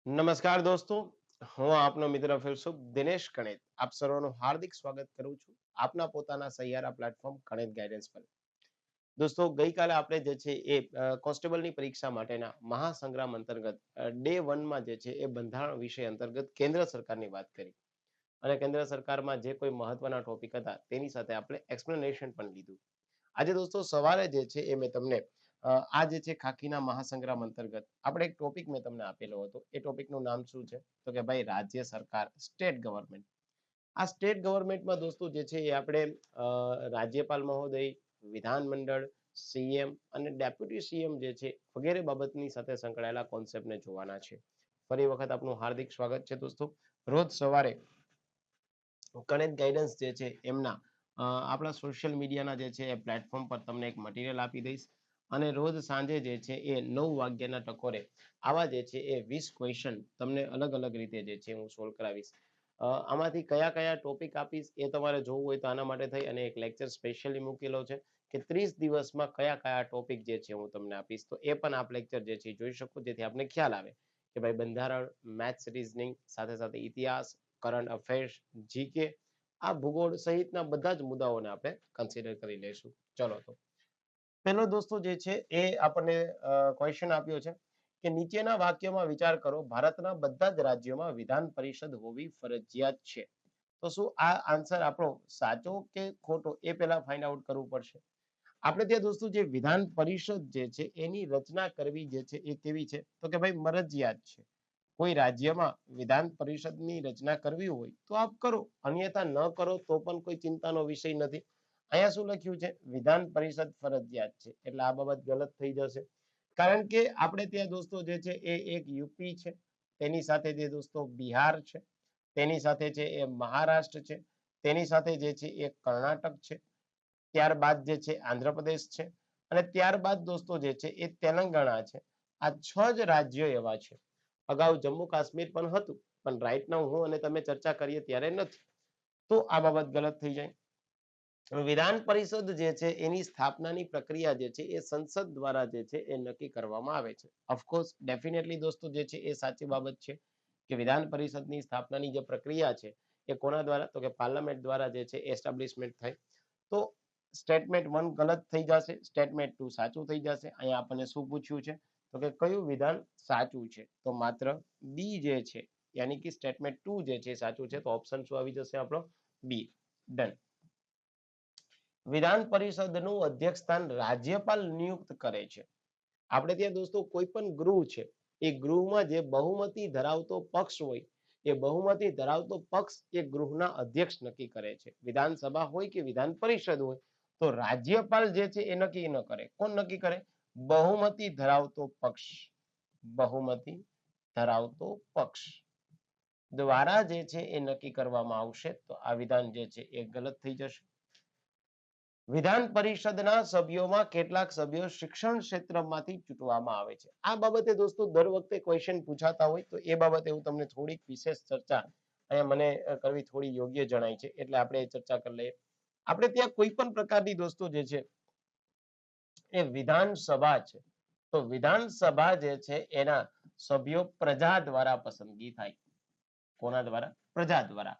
નમસ્કાર દોસ્તો, હું આપનો મિત્ર ફિલસુફ દિનેશ કણેત આપ સર્વનું હાર્દિક સ્વાગત કરું છું આપના પોતાના સહિયારા પ્લેટફોર્મ કણેત ગાઈડન્સ પર. દોસ્તો, ગઈકાલે આપણે જે છે એ કોન્સ્ટેબલની પરીક્ષા માટેના મહાસંગ્રામ અંતર્ગત ડે 1માં જે છે એ બંધારણ વિષય અંતર્ગત કેન્દ્ર સરકારની વાત કરી અને કેન્દ્ર સરકારમાં જે કોઈ મહત્વના ટોપિક હતા તેની સાથે આપણે એક્સપ્લેનેશન પણ લીધું. આજે દોસ્તો સવારે જે છે એ મેં તમને આ જે છે ખાકીના મહાસંગ્રામ અંતર્ગત આપણે એક ટોપિક મેં તમને આપેલો હતો. એ ટોપિકનું નામ શું છે? તો કે ભાઈ રાજ્ય સરકાર, સ્ટેટ ગવર્મેન્ટ. આ સ્ટેટ ગવર્મેન્ટમાં દોસ્તો જે છે એ આપણે રાજ્યપાલ મહોદય, વિધાનમંડળ, સીએમ અને ડેપ્યુટી સીએમ જે છે વગેરે બાબતની સાથે સંકળાયેલા કોન્સેપ્ટને જોવાના છે. ફરી વખત આપનું હાર્દિક સ્વાગત છે દોસ્તો. રોજ સવારે કનેક્ટ ગાઈડન્સ જે છે એમના આપણા સોશિયલ મીડિયાના જે છે એ પ્લેટફોર્મ પર તમને એક મટીરિયલ આપી દઈશ અને રોજ સાંજે જે છે એ 9 વાગ્યાના ટકોરે આવા જે છે એ 20 ક્વેશ્ચન તમને અલગ અલગ રીતે જે છે હું સોલ્વ કરાવીશ. આમાંથી કયા કયા ટોપિક આપીશ એ તમારે જોવું હોય તો આના માટે થઈ અને એક લેક્ચર સ્પેશિયલી મૂકેલો છે કે 30 દિવસમાં કયા કયા ટોપિક જે છે હું તમને આપીશ. તો એ પણ આપ લેક્ચર જે છે જોઈ શકો જેથી આપને ખ્યાલ આવે કે ભાઈ બંધારણ, મેથ્સ, રીઝનિંગ, સાથે સાથે ઇતિહાસ, કરંટ અફેર્સ, જીકે, આ ભૂગોળ સહિતના બધા જ મુદ્દાઓને આપણે કન્સિડર કરી લઈશું. ચલો તો પહેલો દોસ્તો જે છે એ આપણને ક્વેશ્ચન આપ્યો છે કે નીચેના વાક્યમાં વિચાર કરો, ભારતના બધા જ રાજ્યોમાં વિધાન પરિષદ હોવી ફરજિયાત છે. તો શું આ આન્સર આપણો સાચો કે ખોટો એ પહેલા ફાઇન્ડ આઉટ કરવું પડશે. આપણે ત્યાં દોસ્તો જે વિધાન પરિષદ જે છે એની રચના કરવી જે છે એ કેવી છે? તો કે ભાઈ મરજિયાત છે. કોઈ રાજ્યમાં વિધાન પરિષદની રચના કરવી હોય તો આપ કરો, અન્યથા ન કરો તો પણ કોઈ ચિંતાનો વિષય નથી. અહીંયા શું લખ્યું છે? વિધાન પરિષદ ફરજિયાત છે, એટલે આ બાબત ગલત થઈ જશે. કારણ કે આપણે ત્યાં દોસ્તો જે છે એ એક યુપી છે, તેની સાથે જે દોસ્તો બિહાર છે, તેની સાથે છે એ મહારાષ્ટ્ર છે, તેની સાથે જે છે એ કર્ણાટક છે, ત્યારબાદ જે છે આંધ્રપ્રદેશ છે અને ત્યારબાદ દોસ્તો જે છે એ તેલંગાણા છે. આ 6 જ રાજ્યો એવા છે. અગાઉ જમ્મુ કાશ્મીર પણ હતું, પણ રાઈટ નાઉ હું અને તમે ચર્ચા કરીએ ત્યારે નથી. તો આ બાબત ગલત થઈ જાય. વિધાન પરિષદ જે છે એની સ્થાપનાની પ્રક્રિયા જે છે એ સંસદ દ્વારા જે છે એ નક્કી કરવામાં આવે છે. ઓફકોર્સ ડેફિનેટલી દોસ્તો જે છે એ સાચી બાબત છે કે વિધાન પરિષદની સ્થાપનાની જે પ્રક્રિયા છે એ કોના દ્વારા? તો કે પાર્લામેન્ટ દ્વારા જે છે એસ્ટાબ્લિશમેન્ટ થાય. તો સ્ટેટમેન્ટ 1 ગલત થઈ જશે, સ્ટેટમેન્ટ 2 સાચું થઈ જશે. અહીંયા આપણને શું પૂછ્યું છે? તો કે કયું વિધાન સાચું છે? તો માત્ર બી જે છે, યાની કે સ્ટેટમેન્ટ 2 જે છે સાચું છે. તો ઓપ્શન શું આવી જશે આપણો? બી. ડન. વિધાન પરિષદનું અધ્યક્ષ સ્થાન રાજ્યપાલ નિયુક્ત કરે છે. આપણે ત્યાં દોસ્તો કોઈ પણ ગૃહ છે એ ગૃહમાં જે બહુમતી ધરાવતો પક્ષ હોય એ બહુમતી ધરાવતો પક્ષ એ ગૃહના અધ્યક્ષ નક્કી કરે છે. વિધાનસભા હોય કે વિધાન પરિષદ હોય તો રાજ્યપાલ જે છે એ નક્કી ન કરે. કોણ નક્કી કરે? બહુમતી ધરાવતો પક્ષ. બહુમતી ધરાવતો પક્ષ દ્વારા જે છે એ નક્કી કરવામાં આવશે. તો આ વિધાન જે છે એ ગલત થઈ જશે. વિધાન પરિષદના સભ્યોમાં કેટલાક સભ્યો શિક્ષણ ક્ષેત્રમાંથી ચૂંટવામાં આવે છે. આ બાબતે દોસ્તો દર વખતે ક્વેશ્ચન પૂછાતા હોય તો એ બાબતે હું તમને થોડીક વિશેષ ચર્ચા અહીંયા મને કરવી થોડી યોગ્ય જણાય છે, એટલે આપણે એ ચર્ચા કરી લઈએ. આપણે ત્યાં કોઈ પણ પ્રકારની દોસ્તો જે છે એ વિધાનસભા છે, તો વિધાનસભા જે છે એના સભ્યો પ્રજા દ્વારા પસંદગી થાય. કોના દ્વારા? પ્રજા દ્વારા.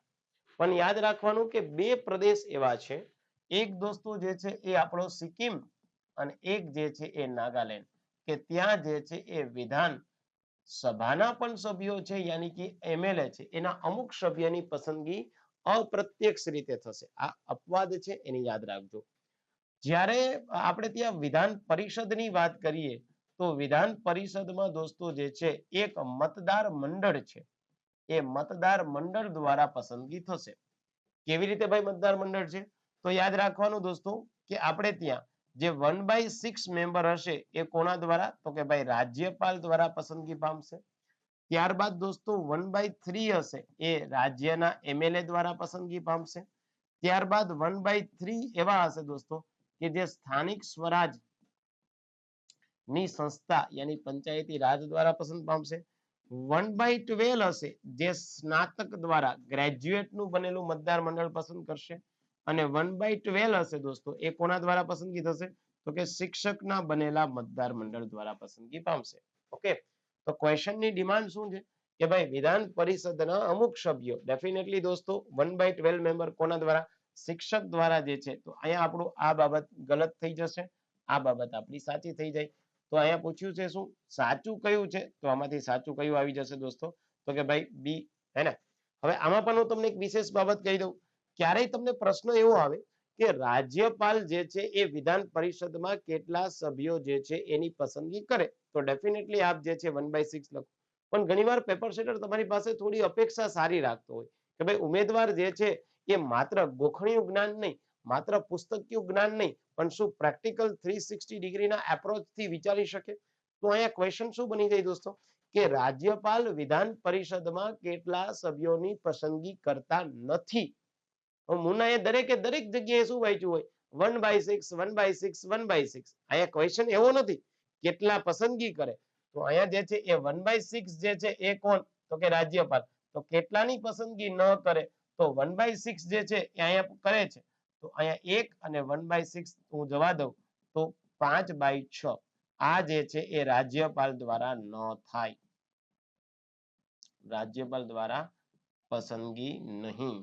પણ યાદ રાખવાનું કે બે પ્રદેશ એવા છે, એક દોસ્તો જે છે એ આપણો સિક્કિમ અને એક જે છે એ નાગાલેન્ડ, કે ત્યાં જે છે એ વિધાન સભાના પણ સભ્યો છે, યાની કે એમએલએ છે, એના અમુક સભ્યની પસંદગી અપ્રત્યક્ષ રીતે થશે. આ અપવાદ છે, એને યાદ રાખજો. જ્યારે આપણે ત્યાં વિધાન પરિષદની વાત કરીએ તો વિધાન પરિષદમાં દોસ્તો જે છે એક મતદાર મંડળ છે, એ મતદાર મંડળ દ્વારા પસંદગી થશે. કેવી રીતે ભાઈ મતદાર મંડળ છે? તો યાદ રાખવાનું દોસ્તો કે આપણે ત્યાં જે 1/6 મેમ્બર હશે એ કોના દ્વારા? તો કે ભાઈ રાજ્યપાલ દ્વારા પસંદગી પામશે. ત્યારબાદ દોસ્તો 1/3 હશે એ રાજ્યના એમએલએ દ્વારા પસંદગી પામશે. ત્યારબાદ 1/3 એવા હશે દોસ્તો કે જે સ્થાનિક સ્વરાજ ની સંસ્થા યાની પંચાયતી રાજ દ્વારા પસંદ પામશે. 1/12 હશે જે સ્નાતક દ્વારા ગ્રેજ્યુએટ નું બનેલું મતદાર મંડળ પસંદ કરશે. અને 1/12 હશે દોસ્તો એ કોના દ્વારા પસંદગી થશે? તો કે શિક્ષકના બનેલા મતદાર મંડળ દ્વારા પસંદગી પામશે. ઓકે, તો ક્વેશ્ચનની ડિમાન્ડ શું છે કે ભાઈ વિધાન પરિષદના અમુક સભ્યો ડેફિનેટલી દોસ્તો 1/12 મેમ્બર કોના દ્વારા શિક્ષક દ્વારા જે છે તો અહીંયા આપણું આ બાબત ગલત થઈ જશે આ બાબત આપણી સાચી થઈ જાય તો અહીંયા પૂછ્યું છે શું સાચું કયું છે તો આમાંથી સાચું કયું આવી જશે દોસ્તો તો કે ભાઈ બી હે ને હવે આમાં પણ હું તમને એક વિશેષ બાબત કહી દઉં ક્યારેય તમને પ્રશ્ન એવો આવે કે રાજ્યપાલ જે છે એ વિધાન પરિષદમાં કેટલા સભ્યો જે છે એની પસંદગી કરે તો ડેફિનેટલી આપ જે છે 1/6 લખો પણ ઘણીવાર પેપર સેટર તમારી પાસે થોડી અપેક્ષા સારી રાખતો હોય કે ભાઈ ઉમેદવાર જે છે એ માત્ર ગોખણિયું જ્ઞાન નહીં માત્ર પુસ્તકીય જ્ઞાન નહીં પણ શું પ્રેક્ટિકલ 360 ડિગ્રીના એપ્રોચથી વિચારી શકે તો અહીંયા ક્વેશ્ચન શું બની જાય દોસ્તો કે રાજ્યપાલ વિધાન પરિષદમાં કેટલા સભ્યોની પસંદગી કરતા નથી મુન્નાએ દરેકે દરેક જગ્યાએ શું વાંચ્યું હોય 1/6 1/6 1/6 અહીંયા ક્વેશ્ચન એવો નથી કેટલા પસંદગી કરે તો અહીંયા જે છે એ 1/6 જે છે એ કોણ તો કે રાજ્યપાલ તો કેટલાની પસંદગી ન કરે તો 1/6 જે છે એ અહીંયા કરે છે તો અહીંયા 1 અને 1/6 હું જવા દઉં તો 5/6 આ જે છે એ રાજ્યપાલ દ્વારા ન થાય રાજ્યપાલ દ્વારા પસંદગી નહીં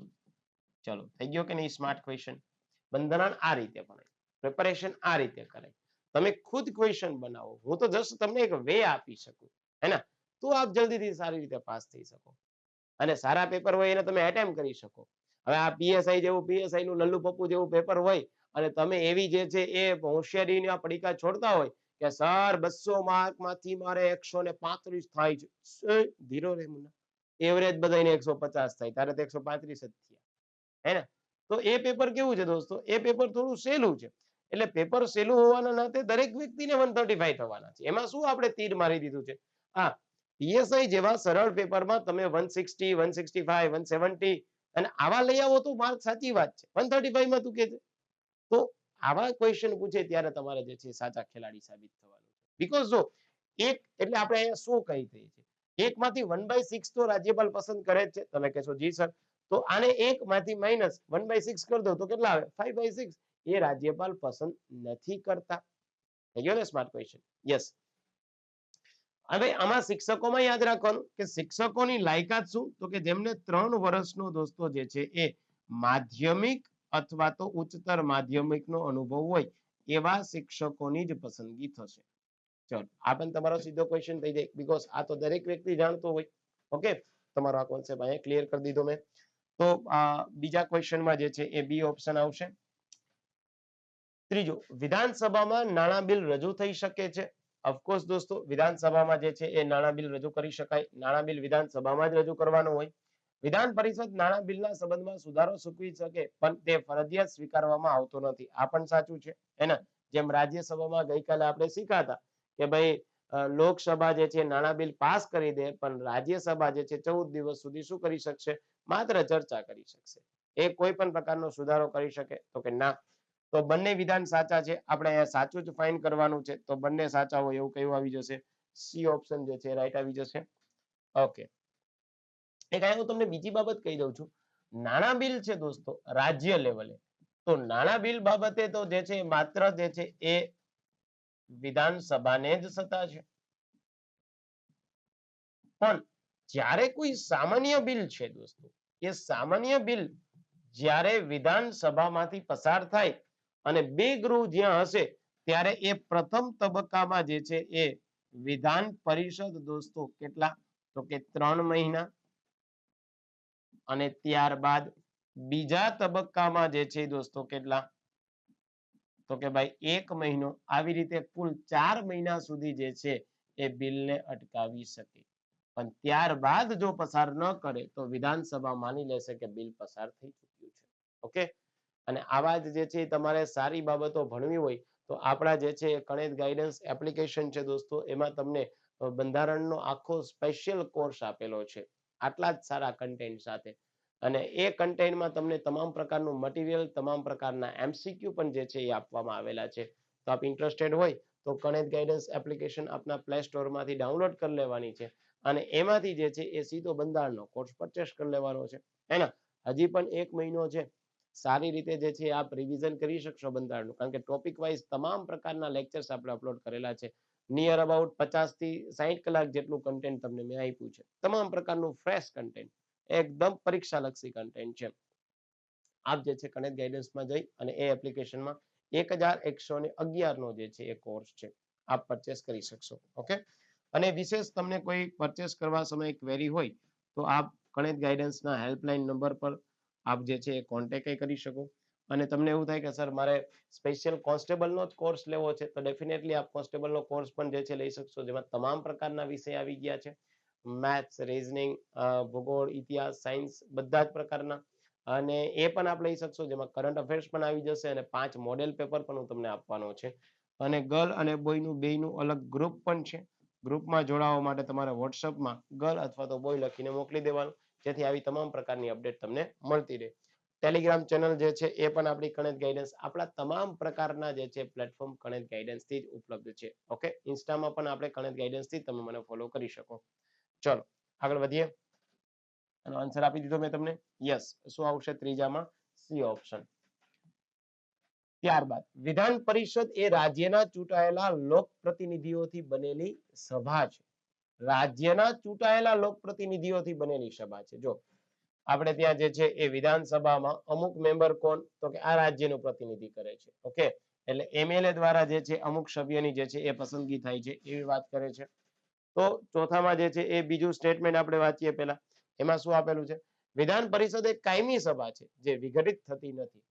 ચલો થઈ ગયો કે નહીં સ્માર્ટ ક્વેશ્ચન બંધારણ આ રીતે ભણાય પ્રિપેરેશન આ રીતે કરાય તમે ખુદ ક્વેશ્ચન બનાવો હું તો જસ્ટ તમને એક વે આપી શકું હે ને તો આપ જલ્દીથી સારી રીતે પાસ થઈ શકો અને સારા પેપર હોય એને તમે એટેમ્પ કરી શકો હવે આ પીએસઆઈ જેવું પીએસઆઈ નું લલ્લુ પપ્પુ જેવું પેપર હોય અને તમે એવી જે છે એ હોશિયારીના પડીકા છોડતા હોય કે સર 200 માર્ક માંથી મારે 135 થાય છે ધીરો રે મુન્ના એવરેજ બધાને 150 થાય તારે તો 135 જ થયા હે ને તો એ પેપર કેવું છે દોસ્તો એ પેપર થોડું સહેલું છે એટલે પેપર સહેલું હોવાના નાતે દરેક વ્યક્તિને 135 થવાના છે એમાં શું આપણે તીર મારી દીધું છે હા પીએસઆઈ જેવા સરળ પેપરમાં તમે 160 165 170 અને આવા લઈ આવો તો માર્ક સાચી વાત છે 135 માં તું કે છે તો આવા ક્વેશ્ચન પૂછે ત્યારે તમારે જે છે સાચા ખેલાડી સાબિત થવાનું છે બીકોઝ જો એક એટલે આપણે અહીંયા શું કહી થઈ છે એકમાંથી 1/6 તો રાજ્યપાલ પસંદ કરે જ છે તમે કહેશો જી સર તો આને એક માંથી માઇનસ 1/6 કરી દો તો કેટલા આવે 5/6 એ રાજ્યપાલ પસંદ નથી કરતા થઈ ગયો ને સ્માર્ટ ક્વેશ્ચન યસ હવે આમાં શિક્ષકોમાં યાદ રાખવાનું કે શિક્ષકોની લાયકાત શું તો કે જેમને 3 વર્ષનો દોસ્તો જે છે એ માધ્યમિક અથવા તો ઉચ્ચતર માધ્યમિકનો અનુભવ હોય એવા શિક્ષકોની જ પસંદગી થશે ચલો આ પણ તમારો સીધો ક્વેશ્ચન થઈ જાય બીકોઝ આ તો દરેક વ્યક્તિ જાણતો હોય ઓકે તમારો આ કોન્સેપ્ટ અહીંયા ક્લિયર કરી દીધો મેં તો બીજા ક્વેશ્ચનમાં જે છે એ બી ઓપ્શન આવશે ત્રીજો વિધાનસભામાં નાણાં બિલ રજૂ થઈ શકે છે ઓફકોર્સ દોસ્તો વિધાનસભામાં જે છે એ નાણાં બિલ રજૂ કરી શકાય નાણાં બિલ વિધાનસભામાં જ રજૂ કરવાનું હોય વિધાન પરિષદ નાણાં બિલના સંબંધમાં સુધારો સૂચવી શકે પણ તે ફરજિયાત સ્વીકારવામાં આવતો નથી આ પણ સાચું છે એના જેમ રાજ્યસભામાં ગઈકાલે આપણે શીખ્યા કે ભાઈ લોકસભા જે છે નાણાં બિલ પાસ કરી દે પણ રાજ્યસભા જે છે 14 દિવસ સુધી શું કરી શકશે માત્ર ચર્ચા કરી શકશે એ કોઈ પણ પ્રકારનો સુધારો કરી શકે તો કે ના તો બંને વિધાન સાચા છે આપણે અહીંયા સાચું જ ફાઇન કરવાનું છે તો બંને સાચા હોય એવું કયું આવી જશે સી ઓપ્શન જે છે રાઈટ આવી જશે ઓકે એક અહીંયા હું તમને બીજી બાબત કહી દઉં છું નાણાં બિલ છે દોસ્તો રાજ્ય લેવલે તો નાણાં બિલ બાબતે તો જે છે માત્ર જે છે એ વિધાનસભાને જ સત્તા છે પણ જ્યારે કોઈ સામાન્ય બિલ છે દોસ્તો એ સામાન્ય બિલ જ્યારે વિધાનસભામાંથી પસાર થાય અને બે ગૃહ જ્યાં હશે ત્યારે એ પ્રથમ તબક્કામાં જે છે એ વિધાન પરિષદ દોસ્તો કેટલા તો કે 3 મહિના અને ત્યારબાદ બીજા તબક્કામાં જે છે દોસ્તો કેટલા તો કે ભાઈ 1 મહિનો આવી રીતે કુલ 4 મહિના સુધી જે છે એ બિલને અટકાવી શકે પણ ત્યારબાદ જો પસાર ન કરે તો વિધાનસભા માની લેશે કે બિલ પસાર થઈ ચૂક્યું છે ઓકે અને આવા જ જે છે તમારે સારી બાબતો ભણવી હોય તો આપણા જે છે કણેદ ગાઈડન્સ એપ્લિકેશન છે દોસ્તો એમાં તમને બંધારણનો આખો સ્પેશિયલ કોર્સ આપેલો છે આટલા જ સારા કન્ટેન્ટ સાથે અને એ કન્ટેન્ટમાં તમને તમામ પ્રકારનું મટીરિયલ તમામ પ્રકારના એમસીક્યુ પણ જે છે એ આપવામાં આવેલા છે તો આપ ઇન્ટરેસ્ટેડ હોય તો કણેદ ગાઈડન્સ એપ્લિકેશન આપના પ્લે સ્ટોરમાંથી ડાઉનલોડ કરી લેવાની છે અને એમાંથી જે છે એ સીધો બંધારણનો કોર્સ પરચેસ કરી લેવાનો છે એના હજી પણ 1 મહિનો છે સારી રીતે જે છે આપ રિવિઝન કરી શકશો બંધારણનું કારણ કે ટોપિક વાઇઝ તમામ પ્રકારના લેક્ચર્સ આપણે અપલોડ કરેલા છે નિયર અબાઉટ 50 થી 60 કલાક જેટલું કન્ટેન્ટ તમને મેં આપ્યું છે. તમામ પ્રકારનું ફ્રેશ કન્ટેન્ટ, એકદમ પરીક્ષાલક્ષી કન્ટેન્ટ છે. આપ જે છે કનેક્ટ ગાઈડન્સમાં જઈ અને એ એપ્લિકેશનમાં 1111 નો જે છે એ કોર્સ છે આપ પરચેસ કરી શકશો. ઓકે, અને વિશેષ તમને કોઈ પરચેસ કરવા સમયે ક્વેરી હોય તો આપ કનેક્ટ ગાઈડન્સના હેલ્પલાઇન નંબર પર આપ જે છે એ કોન્ટેક્ટ કરી શકો. અને તમને એવું થાય કે સર મારે સ્પેશિયલ કોન્સ્ટેબલનો જ કોર્સ લેવો છે તો ડેફિનેટલી આપ કોન્સ્ટેબલનો કોર્સ પણ જે છે લઈ શકશો, જેમાં તમામ પ્રકારના વિષય આવી ગયા છે. મેથ્સ, રીઝનિંગ, ભૂગોળ, ઇતિહાસ, સાયન્સ બધા જ પ્રકારના. અને એ પણ આપ લઈ શકશો, જેમાં કરંટ અફેર્સ પણ આવી જશે અને 5 મોડેલ પેપર પણ હું તમને આપવાનો છે. અને ગર્લ અને બોયનું બેયનું અલગ ગ્રુપ પણ છે. ગ્રુપમાં જોડાવા માટે તમારે વોટ્સઅપમાં ગર્લ અથવા તો બોય લખીને મોકલી દેવાનું, જેથી આવી તમામ પ્રકારની અપડેટ તમને મળતી રહે. ટેલિગ્રામ ચેનલ જે છે એ પણ આપણી કનેક્ટ ગાઈડન્સ આપણા તમામ પ્રકારના જે છે પ્લેટફોર્મ કનેક્ટ ગાઈડન્સથી જ ઉપલબ્ધ છે. ઓકે, ઇન્સ્ટામાં પણ આપણે કનેક્ટ ગાઈડન્સથી તમે મને ફોલો કરી શકો. ચલો આગળ વધીએ. આનો આન્સર આપી દીધો મેં તમને. યસ, શું આવશે ત્રીજામાં? C option. ત્યારબાદ વિધાન પરિષદ એ રાજ્યના ચૂંટાયેલા લોક પ્રતિનિધિઓથી બનેલી સભા છે. રાજ્યના ચૂંટાયેલા લોક પ્રતિનિધિઓથી બનેલી સભા છે. જો આપણે ત્યાં જે છે એ વિધાનસભામાં અમુક મેમ્બર કોણ, તો કે આ રાજ્યનું પ્રતિનિધિ કરે છે. ઓકે, એટલે એમએલએ દ્વારા જે છે અમુક સભ્યની જે છે એ પસંદગી થાય છે એવી વાત કરે છે. તો ચોથામાં જે છે એ બીજું સ્ટેટમેન્ટ આપણે વાંચીએ પહેલા. એમાં શું આપેલું છે? વિધાન પરિષદ એક કાયમી સભા છે જે વિઘટિત થતી નથી.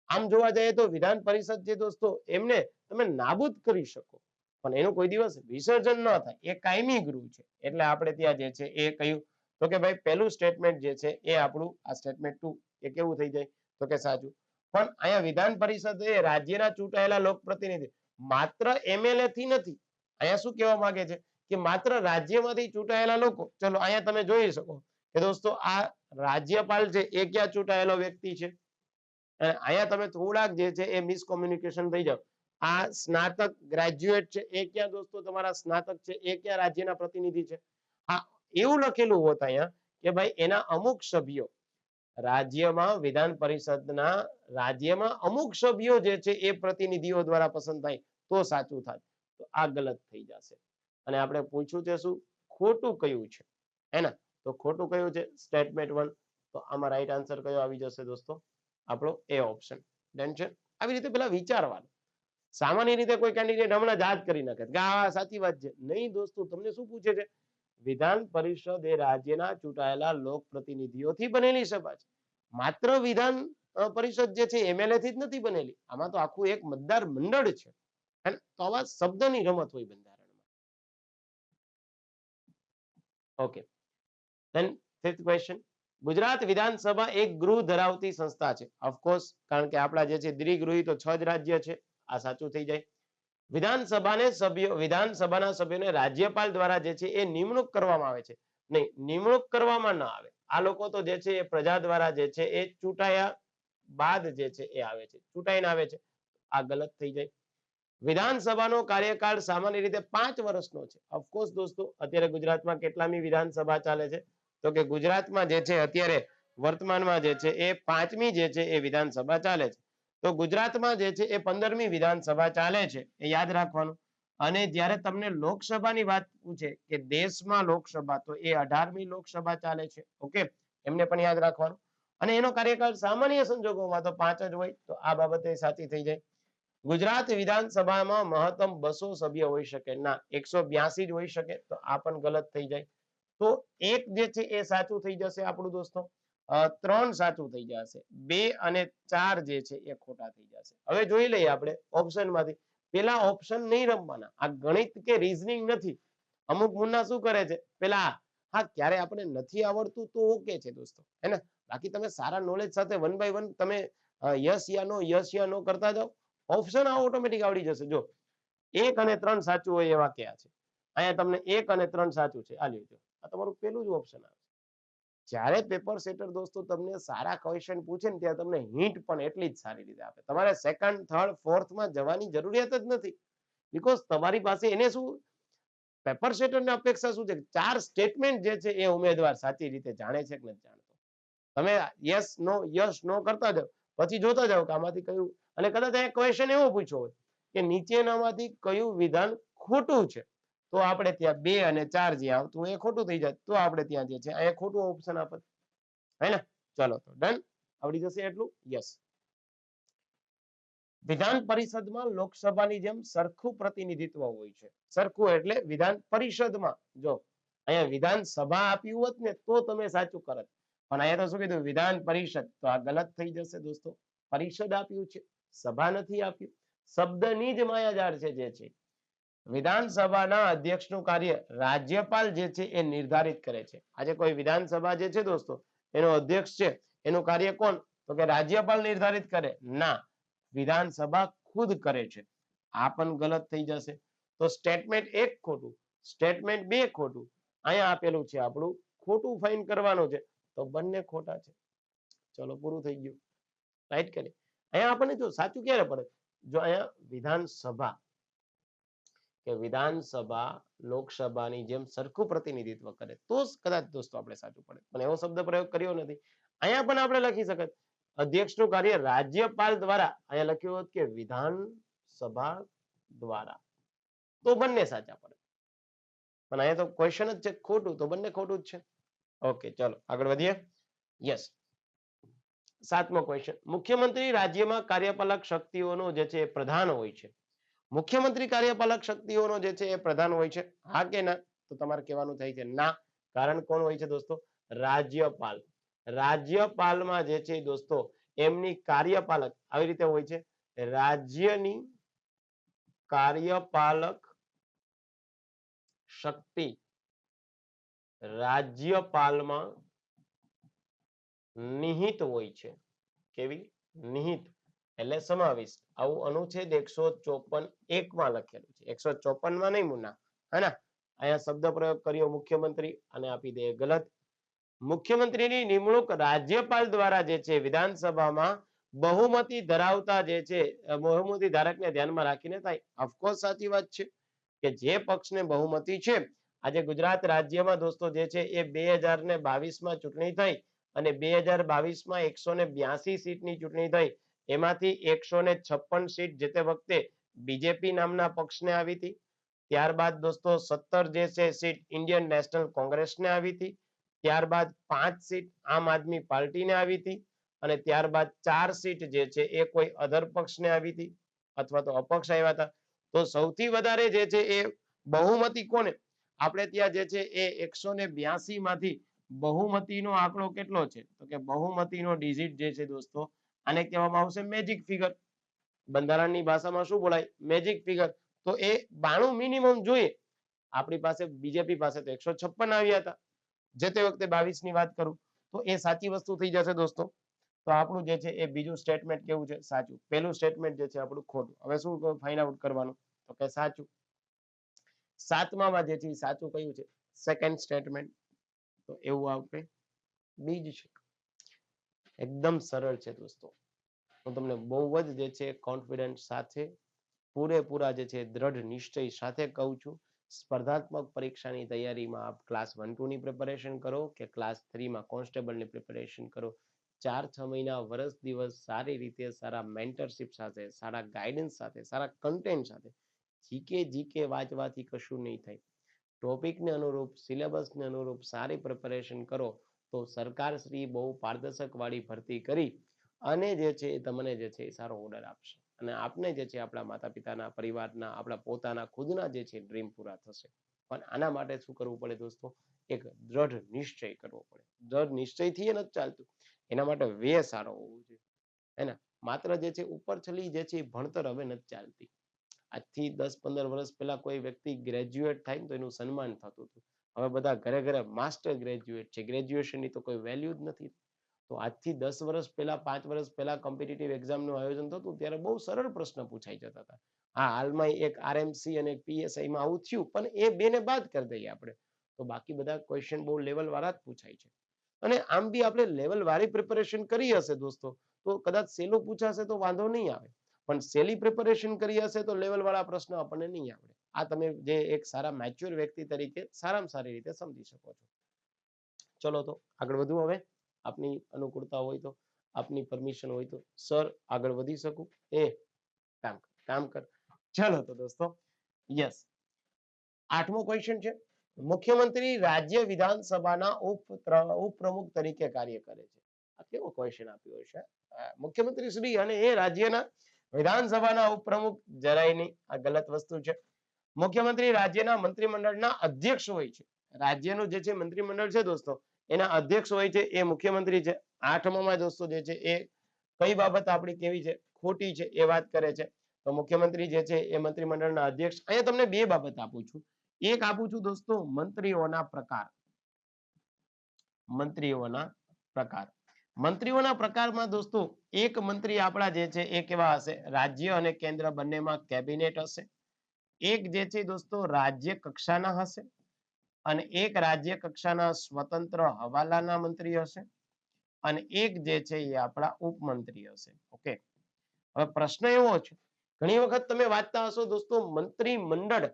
આમ જોવા જઈએ તો વિધાન પરિષદ છે દોસ્તો, એમને તમે નાબૂદ કરી શકો પણ એનું કોઈ દિવસ વિસર્જન ન થાય, એ કાયમી ગૃહ છે. એટલે આપણે ત્યાં જે છે એ કહ્યું તો કે ભાઈ પહેલું સ્ટેટમેન્ટ જે છે એ આપણું આ સ્ટેટમેન્ટ 2 એ કેવું થઈ જાય? તો કે સાચું. પણ અહીંયા વિધાન પરિષદ એ રાજ્યના ચૂંટાયેલા લોકપ્રતિનિધિ માત્ર એમએલએ થી નથી. અહીંયા શું કહેવા માંગે છે કે માત્ર રાજ્યમાંથી ચૂંટાયેલા લોકો. ચલો અહીંયા તમે જોઈ શકો કે દોસ્તો આ રાજ્યપાલ છે એ ક્યાં ચૂંટાયેલો વ્યક્તિ છે? અહીંયા તમે થોડાક જે છે એ મિસકોમ્યુનિકેશન થઈ જાવ. આ સ્નાતક ગ્રેજ્યુએટ છે એ ક્યાં દોસ્તો તમારા સ્નાતક છે એ ક્યાં રાજ્યના પ્રતિનિધિ છે? આ એવું લખેલું હોત અહીંયા કે ભાઈ એના અમુક સભ્યો રાજ્યમાં વિધાન પરિષદના રાજ્યમાં અમુક સભ્યો જે છે એ પ્રતિનિધિઓ દ્વારા પસંદ થાય તો સાચું થાય. તો આ ગલત થઈ જશે. અને આપણે પૂછ્યું છે શું? ખોટું કયું છે, હે ને? તો ખોટું કયું છે? સ્ટેટમેન્ટ 1. તો આમાં રાઈટ આન્સર કયો આવી જશે દોસ્તો? આપણો એ ઓપ્શન. ડન છે. આવી રીતે પેલા વિચારવાનું. સામાન્ય રીતે કોઈ કેન્ડિડેટ હમણાં જ કરી નાખે કે આ સાચી વાત છે. નહીં દોસ્તો, તમને શું પૂછે છે? વિધાન પરિષદ એ રાજ્યના ચૂંટાયેલા લોક પ્રતિનિધિઓથી બનેલી સભા છે. માત્ર વિધાન પરિષદ જે છે એમએલએ થી જ નથી બનેલી. આમાં તો આખું એક મતદાર મંડળ છે. તો આવા શબ્દની રમત હોય બંધારણમાં. Okay, then fifth question. Gujarat વિધાનસભા એક ગૃહ ધરાવતી સંસ્થા છે. ઓફકોર્સ, કારણ કે આપણા જે છે દ્વિગૃહી તો 6 જ રાજ્ય છે. આ સાચું થઈ જાય. વિધાનસભાના સભ્યોને રાજ્યપાલ દ્વારા જે છે એ નિમણૂક કરવામાં આવે છે. નહીં, નિમણૂક કરવામાં ન આવે. આ લોકો તો જે છે એ પ્રજા દ્વારા જે છે એ ચૂંટાયા બાદ જે છે એ આવે છે, ચૂંટાઈને આવે છે. આ ગલત થઈ જાય. વિધાનસભાનો કાર્યકાળ સામાન્ય રીતે 5 વર્ષનો છે. ઓફકોર્સ દોસ્તો, અત્યારે ગુજરાતમાં કેટલામી વિધાનસભા ચાલે છે? તો કે ગુજરાતમાં જે છે અત્યારે વર્તમાનમાં જે છે એ 5મી જે છે એ વિધાનસભા ચાલે છે. તો ગુજરાતમાં જે છે એ 15મી વિધાનસભા ચાલે છે, એ યાદ રાખવાનું. અને જ્યારે તમને લોકસભાની વાત પૂછે કે દેશમાં લોકસભા, તો એ 18મી લોકસભા ચાલે છે. ઓકે, એમને પણ યાદ રાખવાનું. અને એનો કાર્યકાળ સામાન્ય સંજોગોમાં તો 5 જ હોય. તો આ બાબતે સાચી થઈ જાય. ગુજરાત વિધાનસભામાં મહત્તમ 200 સભ્ય હોઈ શકે ના, 182 જ હોઈ શકે. તો આ પણ ગલત થઈ જાય. તો એક જે છે એ સાચું થઈ જશે આપણું દોસ્તો. 3 સાચું થઈ જશે, 2 અને 4 જે છે એ ખોટા થઈ જશે. હવે જોઈ લઈએ આપણે ઓપ્શનમાંથી. પેલા ઓપ્શન નહીં રમવાના. આ ગણિત કે રીઝનિંગ નથી. અમુક મુન્ના શું કરે છે, પેલા હા ક્યારે આપણે નથી આવડતું તો ઓકે છે દોસ્તો, હે ને? બાકી તમે સારા નોલેજ સાથે 1 બાય 1 તમે યસ યા નો કરતા જાઓ, ઓપ્શન આ ઓટોમેટિક આવડી જશે. જો 1 અને 3 સાચું હોય એવા કયા છે? અહીંયા તમને 1 અને 3 સાચું છે. આ લ્યો, આ તમારું પેલું જ ઓપ્શન આવે. જ્યારે પેપર સેટર દોસ્તો તમને સારા ક્વેશ્ચન પૂછે ને ત્યારે તમને હિન્ટ પણ એટલી જ સારી રીતે આપે. તમારે સેકન્ડ, થર્ડ, ફોર્થમાં જવાની જરૂરિયાત જ નથી. બીકોઝ તમારી પાસે એને શું, પેપર સેટરની અપેક્ષા શું છે? 4 સ્ટેટમેન્ટ જે છે એ ઉમેદવાર સાચી રીતે જાણે છે કે નથી જાણતો. તમે યસ નો કરતા જાઓ, પછી જોતા જાઓ કે આમાંથી કયું. અને કદાચ અહીંયા ક્વેશ્ચન એવો પૂછ્યો હોય કે નીચેનામાંથી કયું વિધાન ખોટું છે તો આપણે ત્યાં 2 અને 4 જે આવતું હોય એ ખોટું થઈ જાય તો આપણે ત્યાં જે છે અહીંયા ખોટું ઓપ્શન આપત હે ને ચલો તો ડન આવડી જશે એટલું યસ વિધાન પરિષદમાં લોકસભાની જેમ સરખું પ્રતિનિધિત્વ હોય છે સરખું એટલે વિધાન પરિષદમાં જો અહીંયા વિધાનસભા આપ્યું હોત ને તો તમે સાચું કરત પણ અહીંયા તો શું કીધું વિધાન પરિષદ તો આ ગલત થઈ જશે દોસ્તો પરિષદ આપ્યું છે સભા નથી આપ્યું શબ્દની જ માયાજાળ છે જે છે વિધાનસભાના અધ્યક્ષનું કાર્ય રાજ્યપાલ જે છે એ નિર્ધારિત કરે છે આજે કોઈ વિધાનસભા જે છે દોસ્તો એનો અધ્યક્ષ છે એનું કાર્ય કોણ તો કે રાજ્યપાલ નિર્ધારિત કરે ના વિધાનસભા ખુદ કરે છે આ પણ ગલત થઈ જશે તો સ્ટેટમેન્ટ 1 ખોટું સ્ટેટમેન્ટ 2 ખોટું અહીંયા આપેલું છે આપણું ખોટું ફાઇન કરવાનું છે તો બંને ખોટા છે ચલો પૂરું થઈ ગયું રાઈટ કરે અહીંયા આપણને જો સાચું ક્યારે પડે જો અહીંયા વિધાનસભા કે વિધાનસભા લોકસભાની જેમ સરખું પ્રતિનિધિત્વ કરે તો જ કદાચ દોસ્તો આપણે સાચું પડે પણ એવો શબ્દ પ્રયોગ કર્યો નથી અહીંયા પણ આપણે લખી શકત અધ્યક્ષનું કાર્ય રાજ્યપાલ દ્વારા અહીંયા લખ્યું હોત કે વિધાનસભા દ્વારા તો બંને સાચા પડે પણ અહીંયા તો ક્વેશ્ચન જ છે ખોટું તો બંને ખોટું જ છે ઓકે ચલો આગળ વધીએ યસ 7મો ક્વેશ્ચન મુખ્યમંત્રી રાજ્યમાં કાર્યપાલક શક્તિઓનો જે છે પ્રધાન હોય છે મુખ્યમંત્રી કાર્યપાલક શક્તિઓનો જે છે એ પ્રધાન હોય છે હા કે ના તો તમારે કહેવાનું થાય છે ના કારણ કોણ હોય છે દોસ્તો રાજ્યપાલ રાજ્યપાલમાં જે છે દોસ્તો એમની કાર્યપાલક આવી રીતે હોય છે રાજ્યની કાર્યપાલક શક્તિ રાજ્યપાલમાં નિહિત હોય છે કેવી નિહિત એટલે સમાવિષ્ટ આવું અનુચ્છેદ 154 માં લખેલું છે 154 માં નહીં મુન્ના હે ને અહીંયા શબ્દ પ્રયોગ કર્યો મુખ્યમંત્રી અને આપી દે ગલત મુખ્યમંત્રીની નિમણૂક રાજ્યપાલ દ્વારા જે છે વિધાનસભામાં બહુમતી ધરાવતા જે છે બહુમતી ધારકને ધ્યાનમાં રાખીને થાય ઓફકોર્સ સાચી વાત છે કે જે પક્ષને બહુમતી છે આજે ગુજરાત રાજ્યમાં દોસ્તો જે છે એ 2022માં ચૂંટણી થઈ અને 2022માં 182 સીટની ચૂંટણી થઈ એમાંથી 156 સીટ જે તે વખતે બીજેપી નામના પક્ષને આવી હતી ત્યારબાદ દોસ્તો 17 જે છે સીટ ઇન્ડિયન નેશનલ કોંગ્રેસને આવી હતી ત્યારબાદ 5 સીટ આમ આદમી પાર્ટીને આવી હતી અને ત્યારબાદ 4 સીટ જે છે એ કોઈ અધર પક્ષને આવી હતી અથવા તો અપક્ષ આવ્યા હતા તો સૌથી વધારે જે છે એ બહુમતી કોને આપણે ત્યાં જે છે એ 182 માંથી બહુમતીનો આંકડો કેટલો છે તો કે બહુમતીનો ડિજિટ જે છે દોસ્તો આને કહેવામાં આવશે મેજિક ફિગર બંધારણની ભાષામાં શું બોલાય મેજિક ફિગર તો એ 92 મિનિમમ જોઈએ આપણી પાસે બીજેપી પાસે તો 156 આવ્યા હતા જે તે વખતે 22 ની વાત કરું તો એ સાચી વસ્તુ થઈ જશે દોસ્તો તો આપણું જે છે એ બીજું સ્ટેટમેન્ટ કેવું છે સાચું પહેલું સ્ટેટમેન્ટ જે છે આપણું ખોટું હવે શું ફાઇન્ડ આઉટ કરવાનું તો કે સાચું 7મામાં જે છે સાચું કયું છે સેકન્ડ સ્ટેટમેન્ટ તો એવું આપણે બીજ છે એકદમ સરળ છે દોસ્તો હું તમને બહુ જ જે છે કોન્ફિડન્સ સાથે પૂરેપૂરા જે છે દ્રઢ નિશ્ચય સાથે કહું છું સ્પર્ધાત્મક પરીક્ષાની તૈયારીમાં આપ ક્લાસ 1-2 ની પ્રિપેરેશન કરો કે ક્લાસ 3 માં કોન્સ્ટેબલની પ્રિપેરેશન કરો 4-6 મહિના વર્ષ દિવસ સારી રીતે સારા મેન્ટરશિપ સાથે સારા ગાઈડન્સ સાથે સારા કન્ટેન્ટ સાથે જીકે વાંચવાથી કશું નહીં થાય ટોપિકને અનુરૂપ સિલેબસને અનુરૂપ સારી પ્રિપેરેશન કરો તો સરકાર શ્રી બહુ પારદર્શક વાળી ભરતી કરી અને જે છે તમને જે છે સારો ઓર્ડર આપશે અને આપને જે છે આપણા માતા પિતાના પરિવારના આપણા પોતાના ખુદના જે છે ડ્રીમ પૂરા થશે પણ આના માટે શું કરવું પડે દોસ્તો એક દ્રઢ નિશ્ચય કરવો પડે દ્રઢ નિશ્ચયથી નથી ચાલતું એના માટે વે સારો હોવો જોઈએ હે ને માત્ર જે છે ઉપર છલી જે છે ભણતર હવે નથી ચાલતી આજથી 10-15 વર્ષ પહેલા કોઈ વ્યક્તિ ગ્રેજ્યુએટ થાય ને તો એનું સન્માન થતું હતું હવે બધા ઘરે ઘરે માસ્ટર ગ્રેજ્યુએટ છે ગ્રેજ્યુએશનની તો કોઈ વેલ્યુ જ નથી તો આજથી 10 વર્ષ પહેલા 5 વર્ષ પહેલા કોમ્પિટિટિવ એક્ઝામનું આયોજન થતું ત્યારે બહુ સરળ પ્રશ્ન પૂછાઈ જતા હતા હા હાલમાં એક આરએમસી અને પીએસઆઈ માં આવું થયું પણ એ બેને બાદ કરી દઈએ આપણે તો બાકી બધા ક્વેશ્ચન બહુ લેવલ વાળા જ પૂછાય છે અને આમ બી આપણે લેવલ વાળી પ્રિપેરેશન કરી હશે દોસ્તો તો કદાચ સહેલું પૂછાશે તો વાંધો નહીં આવે પણ સહેલી પ્રિપેરેશન કરી હશે તો લેવલ વાળા પ્રશ્ન આપણને નહીં આવડે આ તમે જે એક સારા મેચ્યોર વ્યક્તિ તરીકે સારામાં સારી રીતે સમજી શકો છો ચલો તો આગળ વધુ હવે આપની અનુકૂળતા હોય તો આપની પરમિશન હોય તો સર આગળ વધી શકું કામ કર ચલો તો દોસ્તો યસ 8મો ક્વેશ્ચન છે, મુખ્યમંત્રી રાજ્ય વિધાનસભાના ઉપપ્રમુખ તરીકે કાર્ય કરે છે. આ કેવો ક્વેશ્ચન આપ્યો છે? મુખ્યમંત્રી શ્રી અને એ રાજ્યના વિધાનસભાના ઉપપ્રમુખ જરાય નહીં, આ ગલત વસ્તુ છે. મુખ્યમંત્રી રાજ્યના મંત્રીમંડળના અધ્યક્ષ હોય છે. રાજ્યનું જે છે મંત્રીમંડળ છે દોસ્તો, એના અધ્યક્ષ હોય છે એ મુખ્યમંત્રી છે. 8માં દોસ્તો જે છે એ કઈ બાબત આપણી કેવી છે? ખોટી છે એ વાત કરે છે. તો મુખ્યમંત્રી જે છે એ મંત્રીમંડળના અધ્યક્ષ. અહીંયા તમને બે બાબત આપું છું. એક આપું છું દોસ્તો મંત્રીઓના પ્રકાર. મંત્રીઓના પ્રકાર. મંત્રીઓના પ્રકારમાં દોસ્તો એક મંત્રી આપણા જે છે એ કેવા હશે? રાજ્ય અને કેન્દ્ર બંનેમાં કેબિનેટ હશે. એક જે છે દોસ્તો રાજ્ય કક્ષાના હશે અને એક રાજ્ય કક્ષાના સ્વતંત્ર હવાલાના મંત્રી હશે અને એક જે છે એ આપણા ઉપમંત્રી હશે. ઓકે, હવે પ્રશ્ન એવો છે, ઘણી વખત તમે વાંચતા હશો દોસ્તો મંત્રીમંડળ,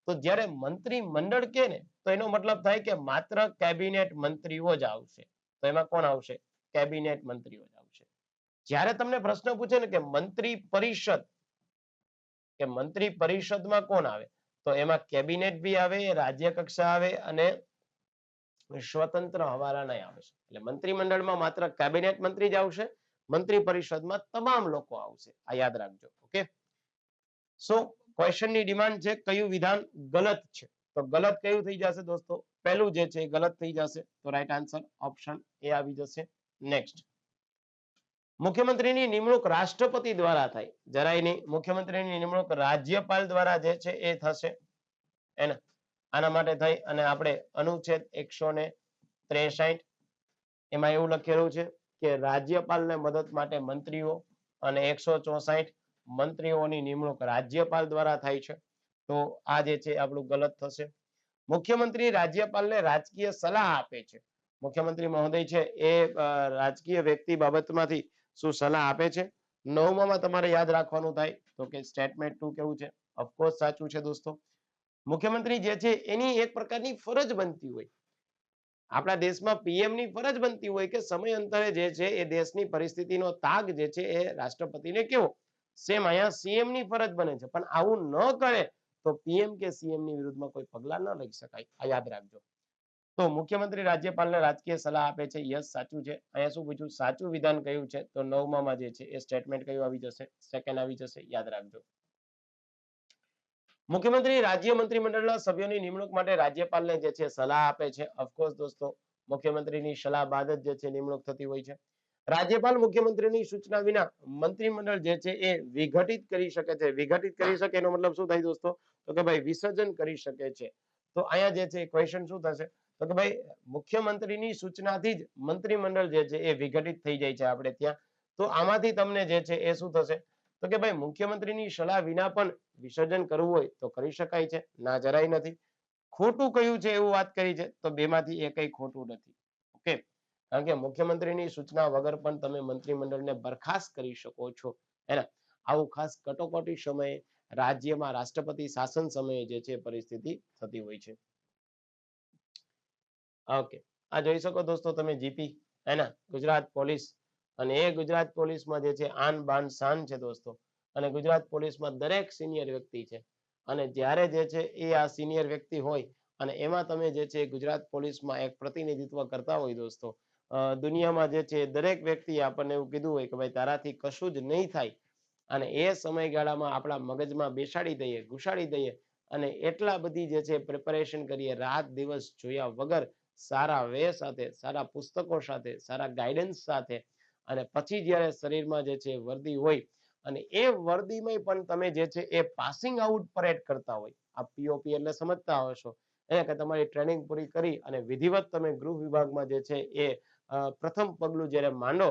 તો જ્યારે મંત્રીમંડળ કે ને તો એનો મતલબ થાય કે માત્ર કેબિનેટ મંત્રીઓ જ આવશે. તો એમાં કોણ આવશે? કેબિનેટ મંત્રીઓ જ આવશે. જ્યારે તમને પ્રશ્ન પૂછે ને કે મંત્રી પરિષદ, કે મંત્રી પરિષદમાં કોણ આવે? તો એમાં કેબિનેટ બી આવે, રાજ્ય કક્ષા આવે અને સ્વતંત્ર હવાલા નહીં આવે. એટલે મંત્રીમંડળમાં માત્ર કેબિનેટ મંત્રી જ આવશે, મંત્રી પરિષદમાં તમામ લોકો આવશે. આ યાદ રાખજો. ઓકે, સો ક્વેશ્ચનની ડિમાન્ડ છે કયું વિધાન ગલત છે? તો ગલત કયું થઈ જશે દોસ્તો? પહેલું જે છે ગલત થઈ જશે. તો રાઈટ આન્સર ઓપ્શન એ આવી જશે. નેક્સ્ટ, મુખ્યમંત્રીની નિમણૂક રાષ્ટ્રપતિ દ્વારા થાય. જરાય નહીં, મુખ્યમંત્રીની નિમણૂક રાજ્યપાલ દ્વારા જે છે એ થશે. એને આના માટે થઈ અને આપણે અનુચ્છેદ 163 એમાં એવું લખેલું છે કે રાજ્યપાલને મદદ માટે મંત્રીઓ અને 164 મંત્રીઓની નિમણૂક રાજ્યપાલ દ્વારા થાય છે. તો આ જે છે આપણું ગલત થશે. મુખ્યમંત્રી રાજ્યપાલને રાજકીય સલાહ આપે છે. મુખ્યમંત્રી મહોદય છે એ રાજકીય વ્યક્તિ બાબતમાંથી શું સલાહ આપે છે? 9માં તમારે યાદ રાખવાનું થાય તો કે સ્ટેટમેન્ટ 2 કેવું છે? ઓફકોર્સ સાચું છે દોસ્તો. મુખ્યમંત્રી જે છે એની એક પ્રકારની ફરજ બનતી હોય. આપણા દેશમાં પીએમ ની ફરજ બનતી હોય કે સમય અંતરે જે છે એ દેશની પરિસ્થિતિનો તાગ જે છે એ રાષ્ટ્રપતિને કેવો? સેમ અહીંયા સીએમ ની ફરજ બને છે. પણ આવું ન કરે તો પીએમ કે સીએમ ની વિરુદ્ધમાં કોઈ પગલા ન લઈ શકાય. આ યાદ રાખજો. તો મુખ્યમંત્રી રાજ્યપાલને રાજકીય સલાહ આપે છે. યસ, સાચું છે. અહીંયા શું પૂછ્યું? સાચું વિધાન કયું છે? તો 9માં જે છે એ સ્ટેટમેન્ટ કયું આવી જશે? સેકન્ડ આવી જશે. યાદ રાખજો. મુખ્યમંત્રી રાજ્ય મંત્રીમંડળના સભ્યોની નિમણૂક માટે રાજ્યપાલને જે છે સલાહ આપે છે. ઓફકોર્સ દોસ્તો મુખ્યમંત્રીની સલાહ બાદ જ જે છે નિમણૂક થતી હોય છે. રાજ્યપાલ મુખ્યમંત્રીની સૂચના વિના મંત્રીમંડળ જે છે એ વિઘટિત કરી શકે છે. વિઘટિત કરી શકે એનો મતલબ શું થાય દોસ્તો? તો કે ભાઈ વિસર્જન કરી શકે છે. તો અહીંયા જે છે ક્વેશ્ચન શું થશે? તો કે ભાઈ મુખ્યમંત્રીની સૂચનાથી જ મંત્રીમંડળ જે છે એ વિઘટિત થઈ જાય છે આપણે ત્યાં. તો આમાંથી તમને જે છે એ શું થશે? તો કે ભાઈ મુખ્યમંત્રીની સલાહ વિના પણ વિસર્જન કરવું હોય તો કરી શકાય છે. ના, જરાય નથી. ખોટું કયું છે એવું વાત કરી છે તો બેમાંથી એકય ખોટું નથી. ઓકે, કારણ કે મુખ્યમંત્રીની સૂચના વગર પણ તમે મંત્રીમંડળને બરખાસ્ત કરી શકો છો. હેને? આવું ખાસ કટોકટી સમયે રાજ્યમાં રાષ્ટ્રપતિ શાસન સમયે જે છે પરિસ્થિતિ થતી હોય છે. ઓકે, આ જોઈ શકો દોસ્તો તમે જીપી, હેને? ગુજરાત પોલીસ, અને એ ગુજરાત પોલીસમાં જે છે આન બાન શાન છે દોસ્તો. અને ગુજરાત પોલીસમાં દરેક સિનિયર વ્યક્તિ છે. અને જ્યારે જે છે એ આ સિનિયર વ્યક્તિ હોય અને એમાં તમે જે છે ગુજરાત પોલીસમાં એક પ્રતિનિધિત્વ કરતા હોય દોસ્તો, દુનિયામાં જે છે દરેક વ્યક્તિ આપણને એવું કીધું હોય કે ભાઈ તારાથી કશું જ નહીં થાય, અને એ સમયગાળામાં આપણા મગજમાં બેસાડી દઈએ, ઘુસાડી દઈએ અને એટલા બધી જે છે પ્રિપેરેશન કરીએ, રાત દિવસ જોયા વગર, સારા વે સાથે, સારા પુસ્તકો સાથે, સારા ગાઈડન્સ સાથે, અને પછી જ્યારે શરીરમાં જે છે વર્દી હોય અને એ વર્દીમાં પણ તમે જે છે એ પાસિંગ આઉટ પરેડ કરતા હોય. આ પીઓપી એટલે સમજતા હશો કે તમારી ટ્રેનિંગ પૂરી કરી અને વિધિવત તમે ગૃહ વિભાગમાં જે છે એ પ્રથમ પગલું જ્યારે માંડો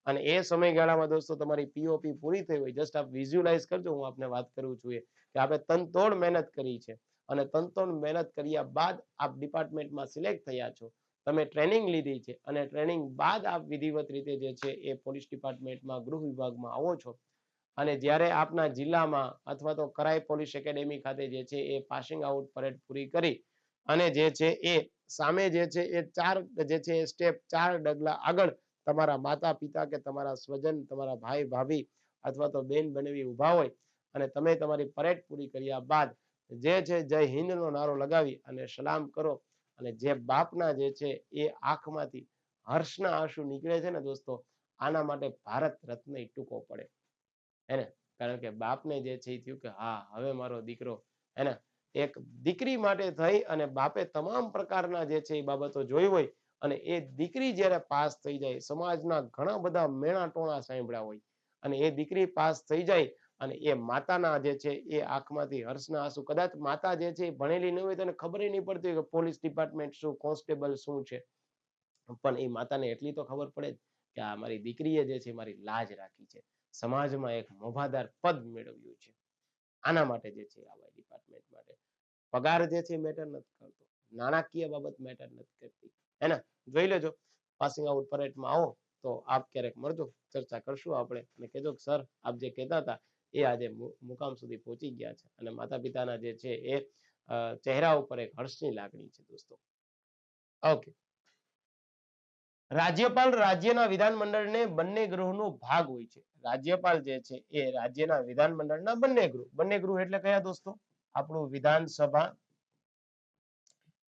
અને એ સમયગાળામાં દોસ્તો તમારી પીઓપી પૂરી થઈ હોય. જસ્ટ આપ વિઝ્યુઅલાઇઝ કરજો, હું આપને વાત કરું છું કે આપણે તનતોડ મહેનત કરી છે અને તનતોડ મહેનત કર્યા બાદ આપ ડિપાર્ટમેન્ટમાં સિલેક્ટ થયા છો, તમે ટ્રેનિંગ લીધી છે અને ટ્રેનિંગ બાદ આપ વિધિવત રીતે જે છે એ પોલીસ ડિપાર્ટમેન્ટમાં ગૃહ વિભાગમાં આવો છો અને જ્યારે આપના જિલ્લામાં અથવા તો કરાઈ પોલીસ એકેડેમી ખાતે જે છે એ પાસિંગ આઉટ પરેડ પૂરી કરી અને જે છે એ સામે જે છે એ ચાર જે છે સ્ટેપ, ચાર ડગલા આગળ તમારા માતા પિતા કે તમારા સ્વજન, તમારા ભાઈ ભાભી અથવા તો બેન બનેવી ઊભા હોય અને તમે તમારી પરેડ પૂરી કર્યા બાદ જે છે જય હિન્દ નો નારો લગાવી અને સલામ કરો અને જે બાપના જે છે એ આંખમાંથી હર્ષના આંસુ નીકળે છે ને દોસ્તો, આના માટે ભારત રત્ન ટૂંકો પડે હેને, કારણ કે બાપને જે છે એ થયું કે હા હવે મારો દીકરો હેને એક દીકરી માટે થઈ અને બાપે તમામ પ્રકારના જે છે એ બાબતો જોઈ હોય અને એ દીકરી જ્યારે પાસ થઈ જાય, સમાજના ઘણા બધા મેણા ટોણા સાંભળ્યા હોય અને એ દીકરી પાસ થઈ જાય અને એ માતાના જે છે એ આંખમાંથી હર્ષના આંસુ, કદાચ માતા જે છે એ ભણેલી ન હોય તો એને ખબર નહીં પડતી હોય કે પોલીસ ડિપાર્ટમેન્ટ શું, કોન્સ્ટેબલ શું છે, પણ એ માતાને એટલી તો ખબર પડે કે આ મારી દીકરીએ જે છે મારી લાજ રાખી છે, સમાજમાં એક મોભાદાર પદ મેળવ્યું છે. આના માટે જે છે આવા ડિપાર્ટમેન્ટ માટે પગાર જે છે મેટર નથી કરતો, નાણાકીય બાબત મેટર નથી કરતી, હેને. જોઈ લેજો પાસિંગ આઉટ પરેડમાં આવો તો આપ ક્યારેક મળજો, ચર્ચા કરશું આપણે અને કહેજો કે સર આપ જે કહેતા હતા એ આજે મુકામ સુધી પહોંચી ગયા છે અને માતા પિતાના જે છે એ ચહેરા ઉપર એક હર્ષની લાગણી છે દોસ્તો. ઓકે. રાજ્યપાલ રાજ્યના વિધાનમંડળને બંને ગૃહનો ભાગ હોય છે. રાજ્યપાલ જે છે એ રાજ્યના વિધાનમંડળના બંને ગૃહ એટલે કયા દોસ્તો? આપણું વિધાનસભા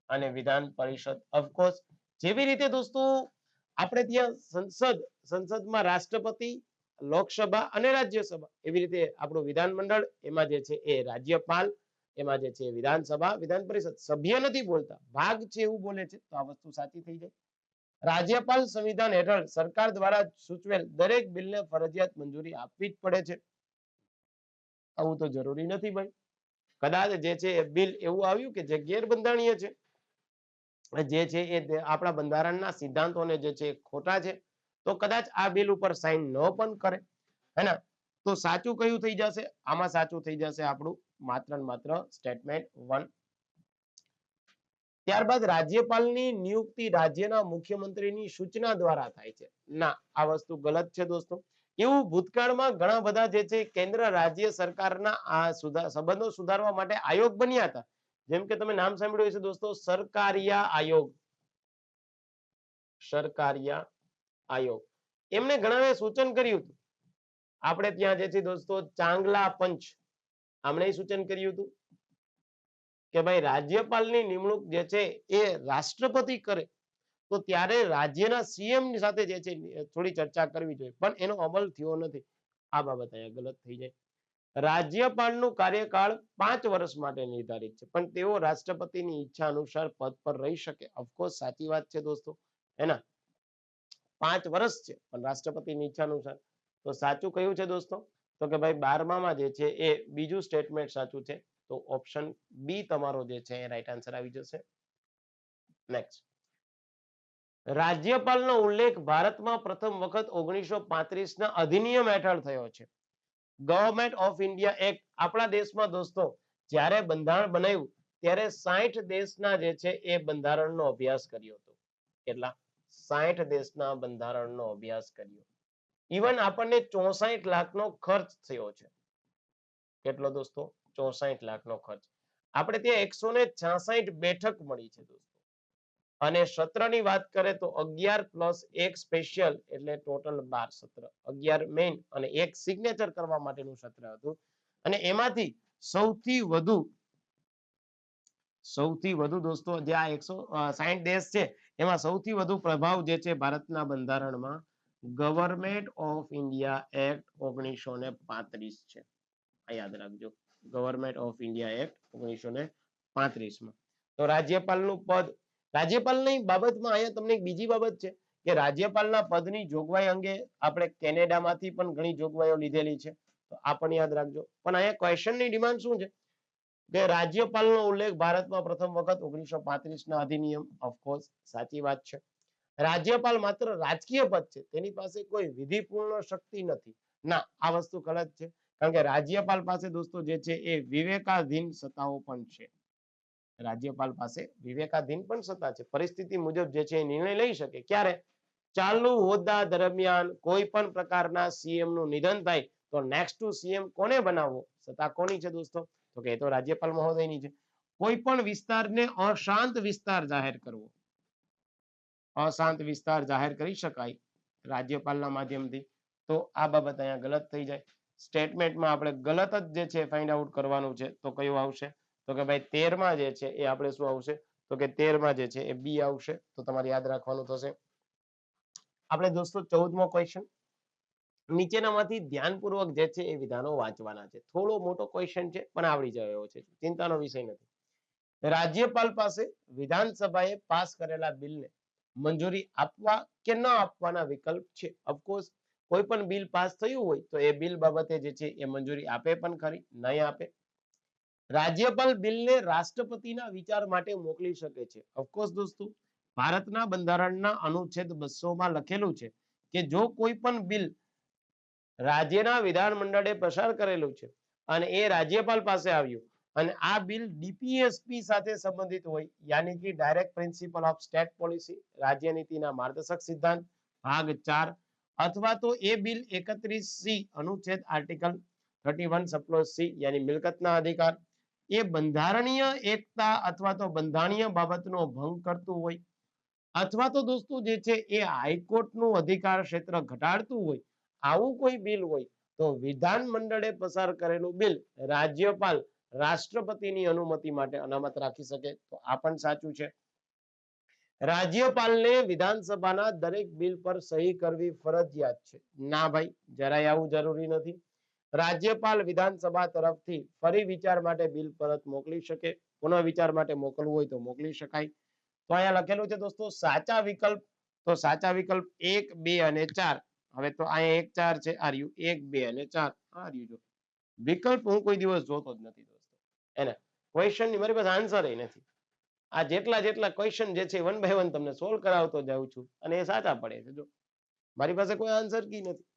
અને વિધાન પરિષદ. ઓફકોર્સ જેવી રીતે દોસ્તો આપણે ત્યાં સંસદમાં રાષ્ટ્રપતિ, લોકસભા અને રાજ્યસભા, એવી રીતે આપણું વિધાનમંડળ એમાં જે છે એ રાજ્યપાલ, એમાં જે છે વિધાનસભા, વિધાન પરિષદ. સભ્ય નથી બોલતા, ભાગ છે એવું બોલે છે તો આ વસ્તુ સાચી થઈ જાય. રાજ્યપાલ સંવિધાન હેઠળ સરકાર દ્વારા સૂચવેલ દરેક બિલને ફરજિયાત મંજૂરી આપવી જ પડે છે. આવું તો જરૂરી નથી ભાઈ. કદાચ જે છે એ બિલ એવું આવ્યું કે જે ગેરબંધારણીય છે, જે છે એ આપણા બંધારણના સિદ્ધાંતોને જે છે ખોટા છે, તો કદાચ આ બિલ ઉપર સાઈન ન પણ કરે, હેને. તો સાચું કયું થઈ જશે? આમાં સાચું થઈ જશે આપણું માત્ર ને માત્ર સ્ટેટમેન્ટ 1. ત્યારબાદ રાજ્યપાલની નિયુક્તિ રાજ્યના મુખ્યમંત્રીની સૂચના દ્વારા થાય છે. ના, આ વસ્તુ ગલત છે દોસ્તો. એવું ભૂતકાળમાં ઘણા બધા જે છે કેન્દ્ર રાજ્ય સરકારના આ સંબંધો સુધારવા માટે આયોગ બન્યા હતા. જેમ કે તમે નામ સાંભળ્યું હશે દોસ્તો, સરકારિયા આયોગ. સરકારિયા આયોગ. એમને ઘણાએ સૂચન કર્યું હતું. આપણે ત્યાં જે છે દોસ્તો ચાંગલા પંચ, આમણે સૂચન કર્યું હતું કે ભાઈ રાજ્યપાલની નિમણૂક જે છે એ રાષ્ટ્રપતિ કરે તો ત્યારે રાજ્યના સીએમ ની સાથે જે છે થોડી ચર્ચા કરવી જોઈએ, પણ એનો અમલ થયો નથી. આ બાબત અહીંયા ગલત થઈ જાય. રાજ્યપાલનું કાર્યકાળ 5 વર્ષ માટે નિર્ધારિત છે, પણ તેઓ રાષ્ટ્રપતિની ઈચ્છા અનુસાર પદ પર રહી શકે. ઓફકોર્સ સાચી વાત છે દોસ્તો, હેના. 5 વર્ષ છે પણ રાષ્ટ્રપતિની ઈચ્છા અનુસાર. તો સાચું કયું છે દોસ્તો? તો કે ભાઈ 12માં જે છે એ બીજું સ્ટેટમેન્ટ સાચું છે. તો ઓપ્શન બી તમારો જે છે એ રાઈટ આન્સર આવી જશે. નેક્સ્ટ. રાજ્યપાલનો ઉલ્લેખ ભારતમાં પ્રથમ વખત 1935 ના અધિનિયમ હેઠળ થયો છે. Government of India act. આપણા દેશમાં દોસ્તો જ્યારે બંધારણ બનાવ્યું ત્યારે 60 દેશના જે છે એ બંધારણનો અભ્યાસ કર્યો હતો. કેટલા? 60 દેશના બંધારણનો અભ્યાસ કર્યો. ઇવન આપણને 64 લાખનો ખર્ચ થયો છે. કેટલો દોસ્તો? 64 લાખનો ખર્ચ. આપણે ત્યાં 166 બેઠક મળી છે દોસ્તો. અને સત્રની વાત કરે તો 11+1 સ્પેશિયલ એટલે ટોટલ 12 સત્ર. 11 મેઇન અને એક સિગ્નેચર કરવા માટેનું સત્ર હતું. અને એમાંથી સૌથી વધુ દોસ્તો જે આ 160 દેશ છે એમાં સૌથી વધુ પ્રભાવ જે છે ભારતના બંધારણમાં ગવર્નમેન્ટ ઓફ ઇન્ડિયા એક્ટ 1935 છે. આ યાદ રાખજો, ગવર્નમેન્ટ ઓફ ઇન્ડિયા એક્ટ 1935 માં. તો રાજ્યપાલનું પદ, રાજ્યપાલની બાબતમાં અહીંયા તમને એક બીજી બાબત છે કે રાજ્યપાલના પદની જોગવાઈ અંગે આપણે કેનેડામાંથી પણ ઘણી જોગવાઈઓ લીધેલી છે, તો આ પણ યાદ રાખજો. પણ અહીંયા ક્વેશ્ચનની ડિમાન્ડ શું છે કે રાજ્યપાલનો ઉલ્લેખ ભારતમાં પ્રથમ વખત 1935ના અધિનિયમ. ઓફકોર્સ સાચી વાત છે. રાજ્યપાલ માત્ર રાજકીય પદ છે, તેની પાસે કોઈ વિધિપૂર્ણ શક્તિ નથી. ના, આ વસ્તુ ગલત છે. કારણ કે રાજ્યપાલ પાસે દોસ્તો જે છે એ વિવેકાધીન સત્તાઓ પણ છે. રાજ્યપાલ પાસે વિવેકાધીન પણ સત્તા છે. પરિસ્થિતિ મુજબ જે છે એ નિર્ણય લઈ શકે. ક્યારે? ચાલુ હોદ્દા દરમિયાન કોઈ પણ પ્રકારના સીએમ નું નિધન થાય તો નેક્સ્ટ સીએમ કોને બનાવવો? સત્તા કોની છે દોસ્તો? તો કે એ તો રાજ્યપાલ મહોદયની છે. કોઈ પણ વિસ્તારને અશાંત વિસ્તાર જાહેર કરવો, અશાંત વિસ્તાર જાહેર કરી શકાય રાજ્યપાલના માધ્યમથી. તો આ બાબત અહીંયા ગલત થઈ જાય. સ્ટેટમેન્ટમાં આપણે ગલત જ જે છે ફાઇન્ડ આઉટ કરવાનું છે. તો કયું આવશે? તો કે ભાઈ 13 માં જે છે એ આપણે શું આવશે તો કે 13 માં જે છે એ બી આવશે તો તમારે યાદ રાખવાનું થશે આપણે દોસ્તો 14મો ક્વેશ્ચન નીચેનામાંથી ધ્યાનપૂર્વક જે છે એ વિધાનો વાંચવાના છે થોડો મોટો ક્વેશ્ચન છે પણ આવડી જાય એવો છે ચિંતાનો વિષય નથી રાજ્યપાલ પાસે વિધાનસભાએ પાસ કરેલા બિલને મંજૂરી આપવા કે ન આપવાના વિકલ્પ છે ઓફકોર્સ કોઈ પણ બિલ પાસ થયું હોય તો એ બિલ બાબતે જે છે એ મંજૂરી આપે પણ ખરી નહીં આપે રાજ્યપાલ બિલને રાષ્ટ્રપતિના વિચાર માટે મોકલી શકે છે ઓફકોર્સ દોસ્તો ભારતના બંધારણના અનુચ્છેદ 200 માં લખેલું છે કે જો કોઈ પણ બિલ રાજ્યના વિધાનમંડળે પસાર કરેલું છે અને એ રાજ્યપાલ પાસે આવ્યું અને આ બિલ ડીપીએસપી સાથે સંબંધિત હોય યાની કે direct principal of state policy રાજ્ય નીતિના માર્ગદર્શક સિદ્ધાંત ભાગ 4 અથવા તો એ બિલ 31C અનુચ્છેદ આર્ટિકલ 31 સબક્લોઝ સી યાની મિલકતના અધિકાર એ બંધારણીય એકતા અથવા તો બંધારણીય બાબતનો ભંગ કરતું હોય અથવા તો દોસ્તો જે છે એ હાઈકોર્ટનું અધિકાર ક્ષેત્ર ઘટાડતું હોય આવું કોઈ બિલ હોય તો વિધાન મંડળે પસાર કરેલું બિલ રાજ્યપાલ રાષ્ટ્રપતિની અનુમતિ માટે અનામત રાખી શકે તો આ પણ સાચું છે રાજ્યપાલને વિધાનસભાના દરેક બિલ પર સહી કરવી ફરજિયાત છે ના ભાઈ જરાય આવું જરૂરી નથી રાજ્યપાલ વિધાનસભા તરફથી ફરી વિચાર માટે બિલ પરત મોકલી શકે પુનઃ વિચાર માટે મોકલવું હોય તો મોકલી શકાય તો અહીંયા લખેલું છે દોસ્તો સાચા વિકલ્પ તો સાચા વિકલ્પ 1 2 અને 4 હવે તો અહીંયા 1 4 છે આ રહ્યું 1 2 અને 4 આ રહ્યું જો વિકલ્પ હું કોઈ દિવસ જોતો જ નથી દોસ્તો એને ક્વેશ્ચન ની મારી પાસે આન્સર નથી આ જેટલા ક્વેશ્ચન જે છે વન બાય વન તમને સોલ્વ કરાવતો જાઉં છું અને એ સાચા પડે છે જો મારી પાસે કોઈ આન્સર કી નથી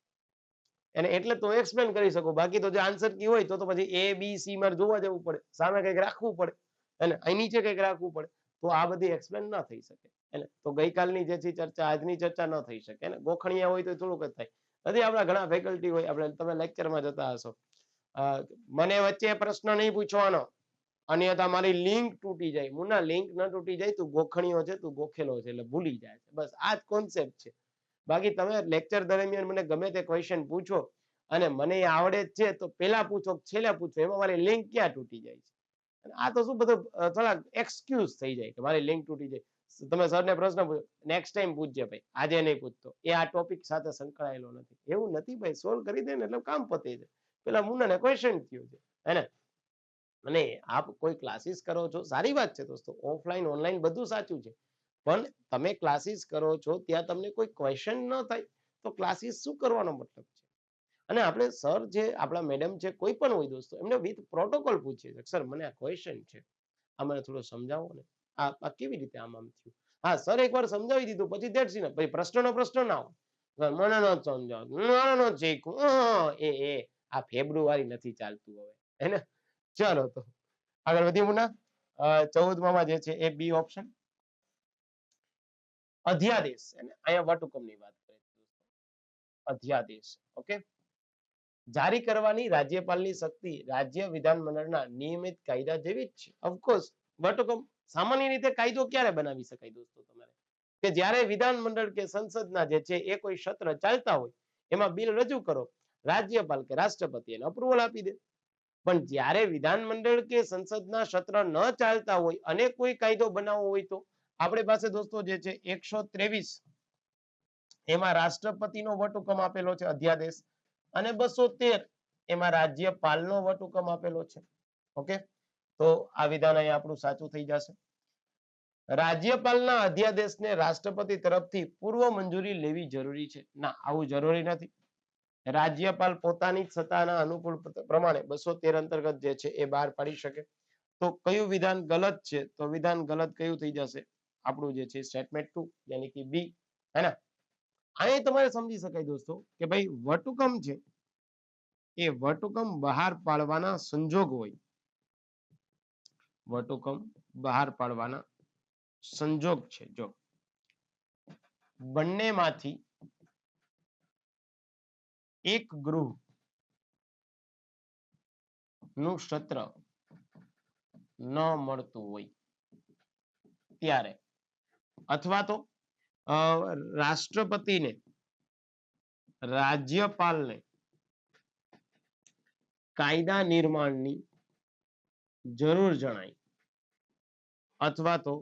એને એટલે તો એક્સપ્લેન કરી શકું બાકી તો જે આન્સર કી હોય તો પછી એ બી સી મારે જોવા જવું પડે સામે કંઈક રાખવું પડે અને અહીં નીચે કંઈક રાખવું પડે તો આ બધી એક્સપ્લેન ના થઈ શકે એને તો ગઈકાલની જે છે ચર્ચા આજની ચર્ચા ન થઈ શકે એને ગોખણિયા હોય તો થોડુંક જ થાય નથી આપણા ઘણા ફેકલ્ટી હોય આપણે તમે લેક્ચરમાં જતા હશો મને વચ્ચે પ્રશ્ન નહીં પૂછવાનો અન્યથા મારી લિંક તૂટી જાય મુના લિંક ન તૂટી જાય તું ગોખણીયો છે તું ગોખેલો છે એટલે ભૂલી જાય બસ આ જ કોન્સેપ્ટ છે બાકી તમે લેક્ચર દરમિયાન મને ગમે તે ક્વેશ્ચન પૂછો અને મને આવડે જ છે તો પેલા પૂછો છેલ્લા પૂછો એમાં મારી લિંક ક્યાં તૂટી જાય છે આ તો શું બધું થોડા એક્સક્યુઝ થઈ જાય કે મારી લિંક તૂટી જાય તમે સરને પ્રશ્ન પૂછો નેક્સ્ટ ટાઈમ પૂછજે ભાઈ આજે નહીં પૂછતો એ આ ટોપિક સાથે સંકળાયેલો નથી એવું નથી ભાઈ સોલ્વ કરી દે ને એટલે કામ પતે છે પેલા મુન્નાને ક્વેશ્ચન થયું છે હે ને અને આપ કોઈ ક્લાસીસ કરો છો સારી વાત છે દોસ્તો ઓફલાઈન ઓનલાઈન બધું સાચું છે પણ તમે ક્લાસીસ કરો છો ત્યાં તમને કોઈ ક્વેશ્ચન ન થાય તો ક્લાસીસ શું કરવાનો મતલબ છે અને આપણે સર જે આપણા મેડમ છે કોઈ પણ હોય દોસ્તો એમને વિથ પ્રોટોકોલ પૂછીએ છે સર મને આ ક્વેશ્ચન છે આ મને થોડું સમજાવો ને આ કેવી રીતે આમ થયું હા સર એકવાર સમજાવી દીધું પછી દેટ્સ ઇનફ ભાઈ પ્રશ્નનો પ્રશ્ન ના હોય મને ન સમજાવ મને ન શીખું એ આ ફેબ્રુઆરી નથી ચાલતું હવે હે ને ચાલો તો આગળ વધી મુના 14માં જે છે એ બી ઓપ્શન અધ્યાદેશ અહીંયા વટહુકમની વાત કરીએ અધ્યાદેશ ઓકે જારી કરવાની રાજ્યપાલની શક્તિ રાજ્ય વિધાનમંડળના નિયમિત કાયદા જેવી જ છે ઓફકોર્સ વટહુકમ સામાન્ય રીતે કાયદો ક્યારે બનાવી શકાય દોસ્તો તમારે કે જ્યારે વિધાનમંડળ કે સંસદના જે છે એ કોઈ સત્ર ચાલતા હોય એમાં બિલ રજૂ કરો રાજ્યપાલ કે રાષ્ટ્રપતિ એને અપ્રુવલ આપી દે પણ જ્યારે વિધાનમંડળ કે સંસદના સત્ર ન ચાલતા હોય અને કોઈ કાયદો બનાવવો હોય તો આપણી પાસે દોસ્તો જે છે 123 એમાં રાષ્ટ્રપતિનો વટહુકમ આપેલો છે અધ્યાદેશ અને 213 એમાં રાજ્યપાલનો વટહુકમ આપેલો છે ઓકે તો આ વિધાન અહીં આપણું સાચું થઈ જશે રાજ્યપાલના અધ્યાદેશને રાષ્ટ્રપતિ તરફથી પૂર્વ મંજૂરી લેવી જરૂરી છે ના આવું જરૂરી નથી રાજ્યપાલ પોતાની સત્તાના અનુકૂળ પ્રમાણે 213 અંતર્ગત જે છે એ બહાર પાડી શકે તો કયું વિધાન ગલત છે તો વિધાન ગલત કયું થઈ જશે આપણું જે છે સ્ટેટમેન્ટ 2 યાની કે બી હે ને અહીં તમારે સમજી શકાય દોસ્તો કે ભાઈ વટહુકમ છે એ વટહુકમ બહાર પાડવાના સંજોગ હોય વટહુકમ બહાર પાડવાના સંજોગ છે જો બંનેમાંથી એક ગૃહ નું સત્ર ન મળતું હોય ત્યારે અથવા તો રાષ્ટ્રપતિને રાજ્યપાલને કાયદા નિર્માણની જરૂર જણાય અથવા તો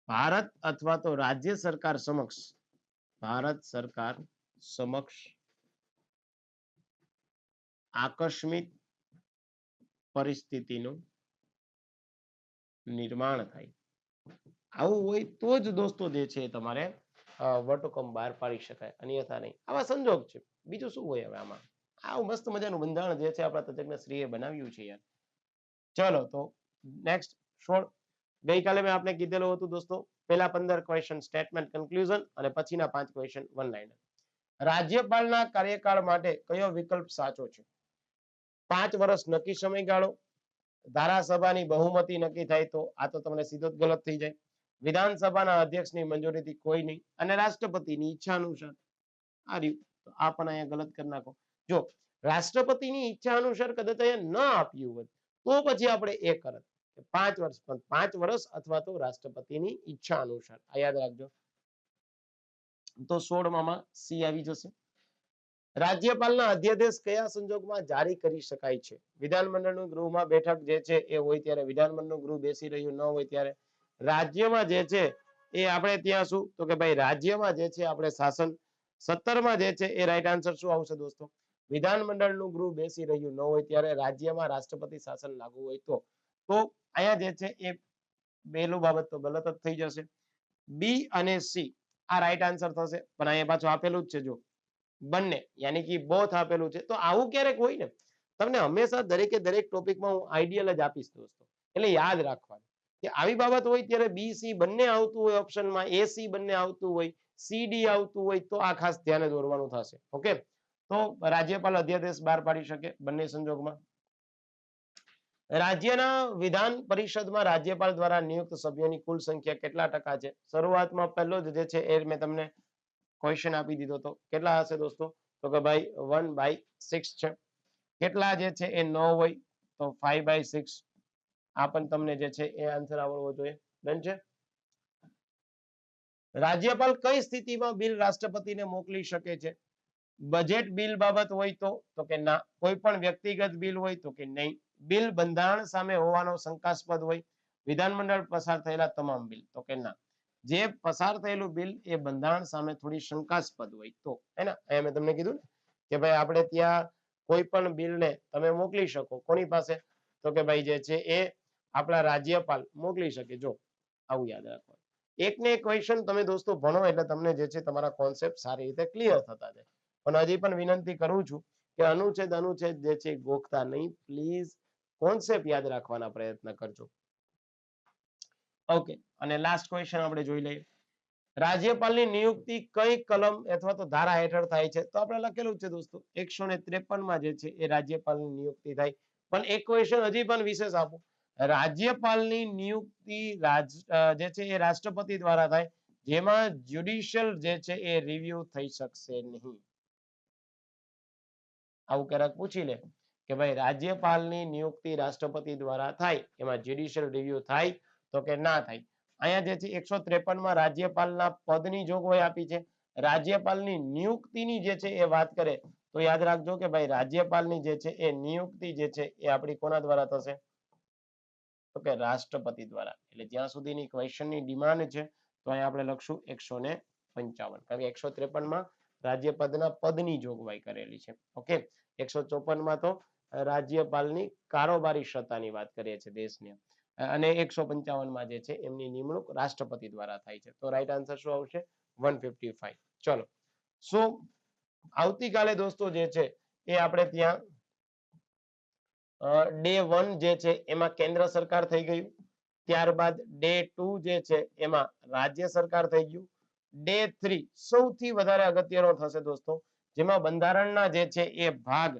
ભારત અથવા તો રાજ્ય સરકાર સમક્ષ ભારત સરકાર સમક્ષ આકસ્મિક પરિસ્થિતિનું નિર્માણ થાય આવું હોય તો જ દોસ્તો જે છે તમારે વટહુકમ બહાર પાડી શકાય અન્યથા નહીં આવા સંજોગ છે બીજું શું હોય હવે આમાં આવું મસ્ત મજાનું બંધારણ જે છે આપણા તજજ્ઞ શ્રીએ બનાવ્યું છે યાર ચલો તો નેક્સ્ટ 16 ગઈકાલે મેં આપને કીધેલું હતું દોસ્તો પહેલા 15 ક્વેશ્ચન સ્ટેટમેન્ટ કન્ક્લુઝન અને પછીના 5 ક્વેશ્ચન વન લાઇનર રાજ્યપાલના કાર્યકાળ માટે કયો વિકલ્પ સાચો છે 5 વર્ષ નક્કી સમયગાળો ધારાસભાની બહુમતી નક્કી થાય તો આ તો તમને સીધો જ ગલત થઈ જાય વિધાનસભાના અધ્યક્ષની મંજૂરીથી કોઈ નહીં અને રાષ્ટ્રપતિની ઈચ્છા અનુસાર આ રહ્યું તો આ પણ અહીંયા ગલત કરી નાખો જો રાષ્ટ્રપતિની ઈચ્છા અનુસાર કદાચ અહીંયા ન આપ્યું હોય તો પછી આપણે એ કરત 5 વર્ષ પણ 5 વર્ષ અથવા તો રાષ્ટ્રપતિની ઈચ્છા અનુસાર આ યાદ રાખજો તો 16 માં સી આવી જશે રાજ્યપાલના અધ્યાદેશ કયા સંજોગોમાં જારી કરી શકાય છે વિધાનમંડળનું ગૃહમાં બેઠક જે છે એ હોય ત્યારે વિધાનમંડળનું ગૃહ બેસી રહ્યું ન હોય ત્યારે રાજ્યમાં જે છે એ આપણે ત્યાં શું તો કે ભાઈ રાજ્યમાં જે છે આપણે શાસન 17 માં જે છે એ રાઈટ આન્સર શું આવશે દોસ્તો વિધાનમંડળનું ગૃહ બેસી રહ્યું ન હોય ત્યારે રાજ્યમાં રાષ્ટ્રપતિ શાસન લાગુ હોય તો અહીંયા જે છે એ પહેલું બાબત તો ગલત જ થઈ જશે બી અને સી આ રાઈટ આન્સર થશે પણ અહીંયા પાછું આપેલું જ છે જો બંને યાની કે બોથ આપેલું છે તો આવું ક્યારેક હોય ને તમને હંમેશા દરેકે દરેક ટોપિકમાં હું આઈડિયલ જ આપીશ દોસ્તો એટલે યાદ રાખવાનું કે આવી બાબત હોય ત્યારે બી સી બંને આવતું હોય ઓપ્શનમાં એ સી બંને આવતું હોય સી ડી આવતું હોય તો આ ખાસ ધ્યાને દોરવાનું થશે ઓકે તો રાજ્યપાલ અધ્યાદેશ બહાર પાડી શકે બંને સંજોગમાં રાજ્યના વિધાન પરિષદમાં રાજ્યપાલ દ્વારા નિયુક્ત સભ્યોની કુલ સંખ્યા કેટલા ટકા છે શરૂઆતમાં પહેલો જ જે છે એ મેં તમને ક્વેશ્ચન આપી દીધો તો કેટલા હશે દોસ્તો તો કે ભાઈ 1/6 છે કેટલા જે છે એ 9 હોય તો 5/6 આ પણ તમને જે છે એ આન્સર આવડવો જોઈએ ડન છે રાજ્યપાલ કઈ સ્થિતિમાં બિલ રાષ્ટ્રપતિને મોકલી શકે છે બજેટ બિલ બાબત હોય તો કે ના કોઈ પણ વ્યક્તિગત બિલ હોય તો કે નહીં બિલ બંધારણ સામે હોવાનો શંકાસ્પદ હોય વિધાનમંડળ પસાર થયેલા તમામ બિલ તો કે ના જે પસાર થયેલું બિલ એ બંધારણ સામે થોડી શંકાસ્પદ હોય તો હે ને અહીંયા મેં તમને કીધું ને કે ભાઈ આપણે ત્યાં કોઈ પણ બિલને તમે મોકલી શકો કોની પાસે તો કે ભાઈ જે છે એ આપણા રાજ્યપાલ મોકલી શકે જો આવું યાદ રાખવાનું એક ને એક ક્વેશ્ચન તમે દોસ્તો ભણો એટલે તમને જે છે તમારા કોન્સેપ્ટ સારી રીતે ક્લિયર થતા જાય પણ હજી પણ વિનંતી કરું છું કે અનુચ્છેદ જે છે ગોખતા નહીં પ્લીઝ કોન્સેપ્ટ યાદ રાખવાના પ્રયત્ન કરજો ઓકે અને લાસ્ટ ક્વેશ્ચન આપણે જોઈ લઈએ રાજ્યપાલની નિયુક્તિ કઈ કલમ અથવા તો ધારા હેઠળ થાય છે તો આપણે લખેલું છે દોસ્તો 153 માં જે છે એ રાજ્યપાલની નિયુક્તિ થાય પણ એક ક્વેશ્ચન હજી પણ વિશેષ આપો રાજ્યપાલની નિયુક્તિ જે છે એ રાષ્ટ્રપતિ દ્વારા થાય જેમાં જ્યુડિશિયલ જે છે એ રિવ્યુ થઈ શકશે નહીં આવું ક્યારેક પૂછી લે કે ભાઈ રાજ્યપાલની નિયુક્તિ રાષ્ટ્રપતિ દ્વારા થાય એમાં જ્યુડિશિયલ રિવ્યુ થાય તો કે ના થાય અહીંયા જે છે 153 માં રાજ્યપાલના પદની જોગવાઈ આપી છે રાજ્યપાલની નિયુક્તિની જે છે એ વાત કરે તો યાદ રાખજો કે ભાઈ રાજ્યપાલની જે છે એ નિયુક્તિ જે છે એ આપણી કોના દ્વારા થશે તો કે રાષ્ટ્રપતિ દ્વારા એટલે જ્યાં સુધીની ક્વેશ્ચનની ડિમાન્ડ છે તો અહીંયા આપણે લખશું 155 કારણ કે 153 માં રાજ્યપદના પદની જોગવાઈ કરેલી છે ઓકે 154 માં તો રાજ્યપાલની કારોબારી સત્તાની વાત કરીએ છીએ દેશની અને 155 માં જે છે એમની નિમણૂક રાષ્ટ્રપતિ દ્વારા થાય છે તો રાઈટ આન્સર શું આવશે 155 ચલો સો આવતીકાલે દોસ્તો જે છે એ આપણે ત્યાં ડે 1 જે છે એમાં કેન્દ્ર સરકાર થઈ ગયું ત્યારબાદ ડે 2 જે છે એમાં રાજ્ય સરકાર થઈ ગયું ડે 3 સૌથી વધારે અગત્યનો થશે દોસ્તો જેમાં બંધારણના જે છે એ ભાગ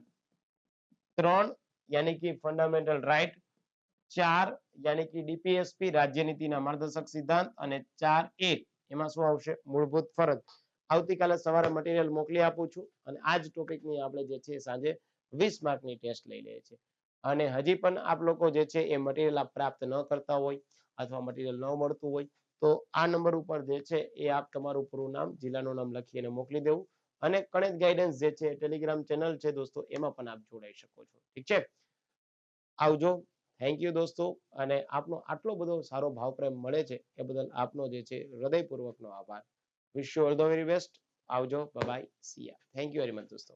3 યાની કે ફંડામેન્ટલ રાઈટ 4 યાની કે ડીપીએસપી રાજ્ય નીતિના માર્ગદર્શક સિદ્ધાંત અને 4A એમાં શું આવશે મૂળભૂત ફરજ આવતીકાલે સવારે મટીરિયલ મોકલી આપું છું અને આ જ ટોપિકની આપણે જે છે સાંજે 20 માર્કની ટેસ્ટ લઈ લઈએ છીએ અને હજી પણ આપ લોકો જે છે એ મટીરિયલ આપ પ્રાપ્ત ન કરતા હોય અથવા મટીરિયલ ન મળતું હોય તો આ નંબર ઉપર જે છે એ આપ તમારું પૂરું નામ જિલ્લાનું નામ લખી અને મોકલી દેવું અને ગણિત ગાઈડન્સ જે છે ટેલિગ્રામ ચેનલ છે દોસ્તો એમાં પણ આપ જોડાઈ શકો છો ઠીક છે આવજો થેન્ક યુ દોસ્તો. અને આપનો આટલો બધો સારો ભાવ પ્રેમ મળે છે એ બદલ આપનો જે છે હૃદયપૂર્વકનો આભાર. Wish you all the very best. આવજો. Bye bye. See ya. Thank you very much દોસ્તો.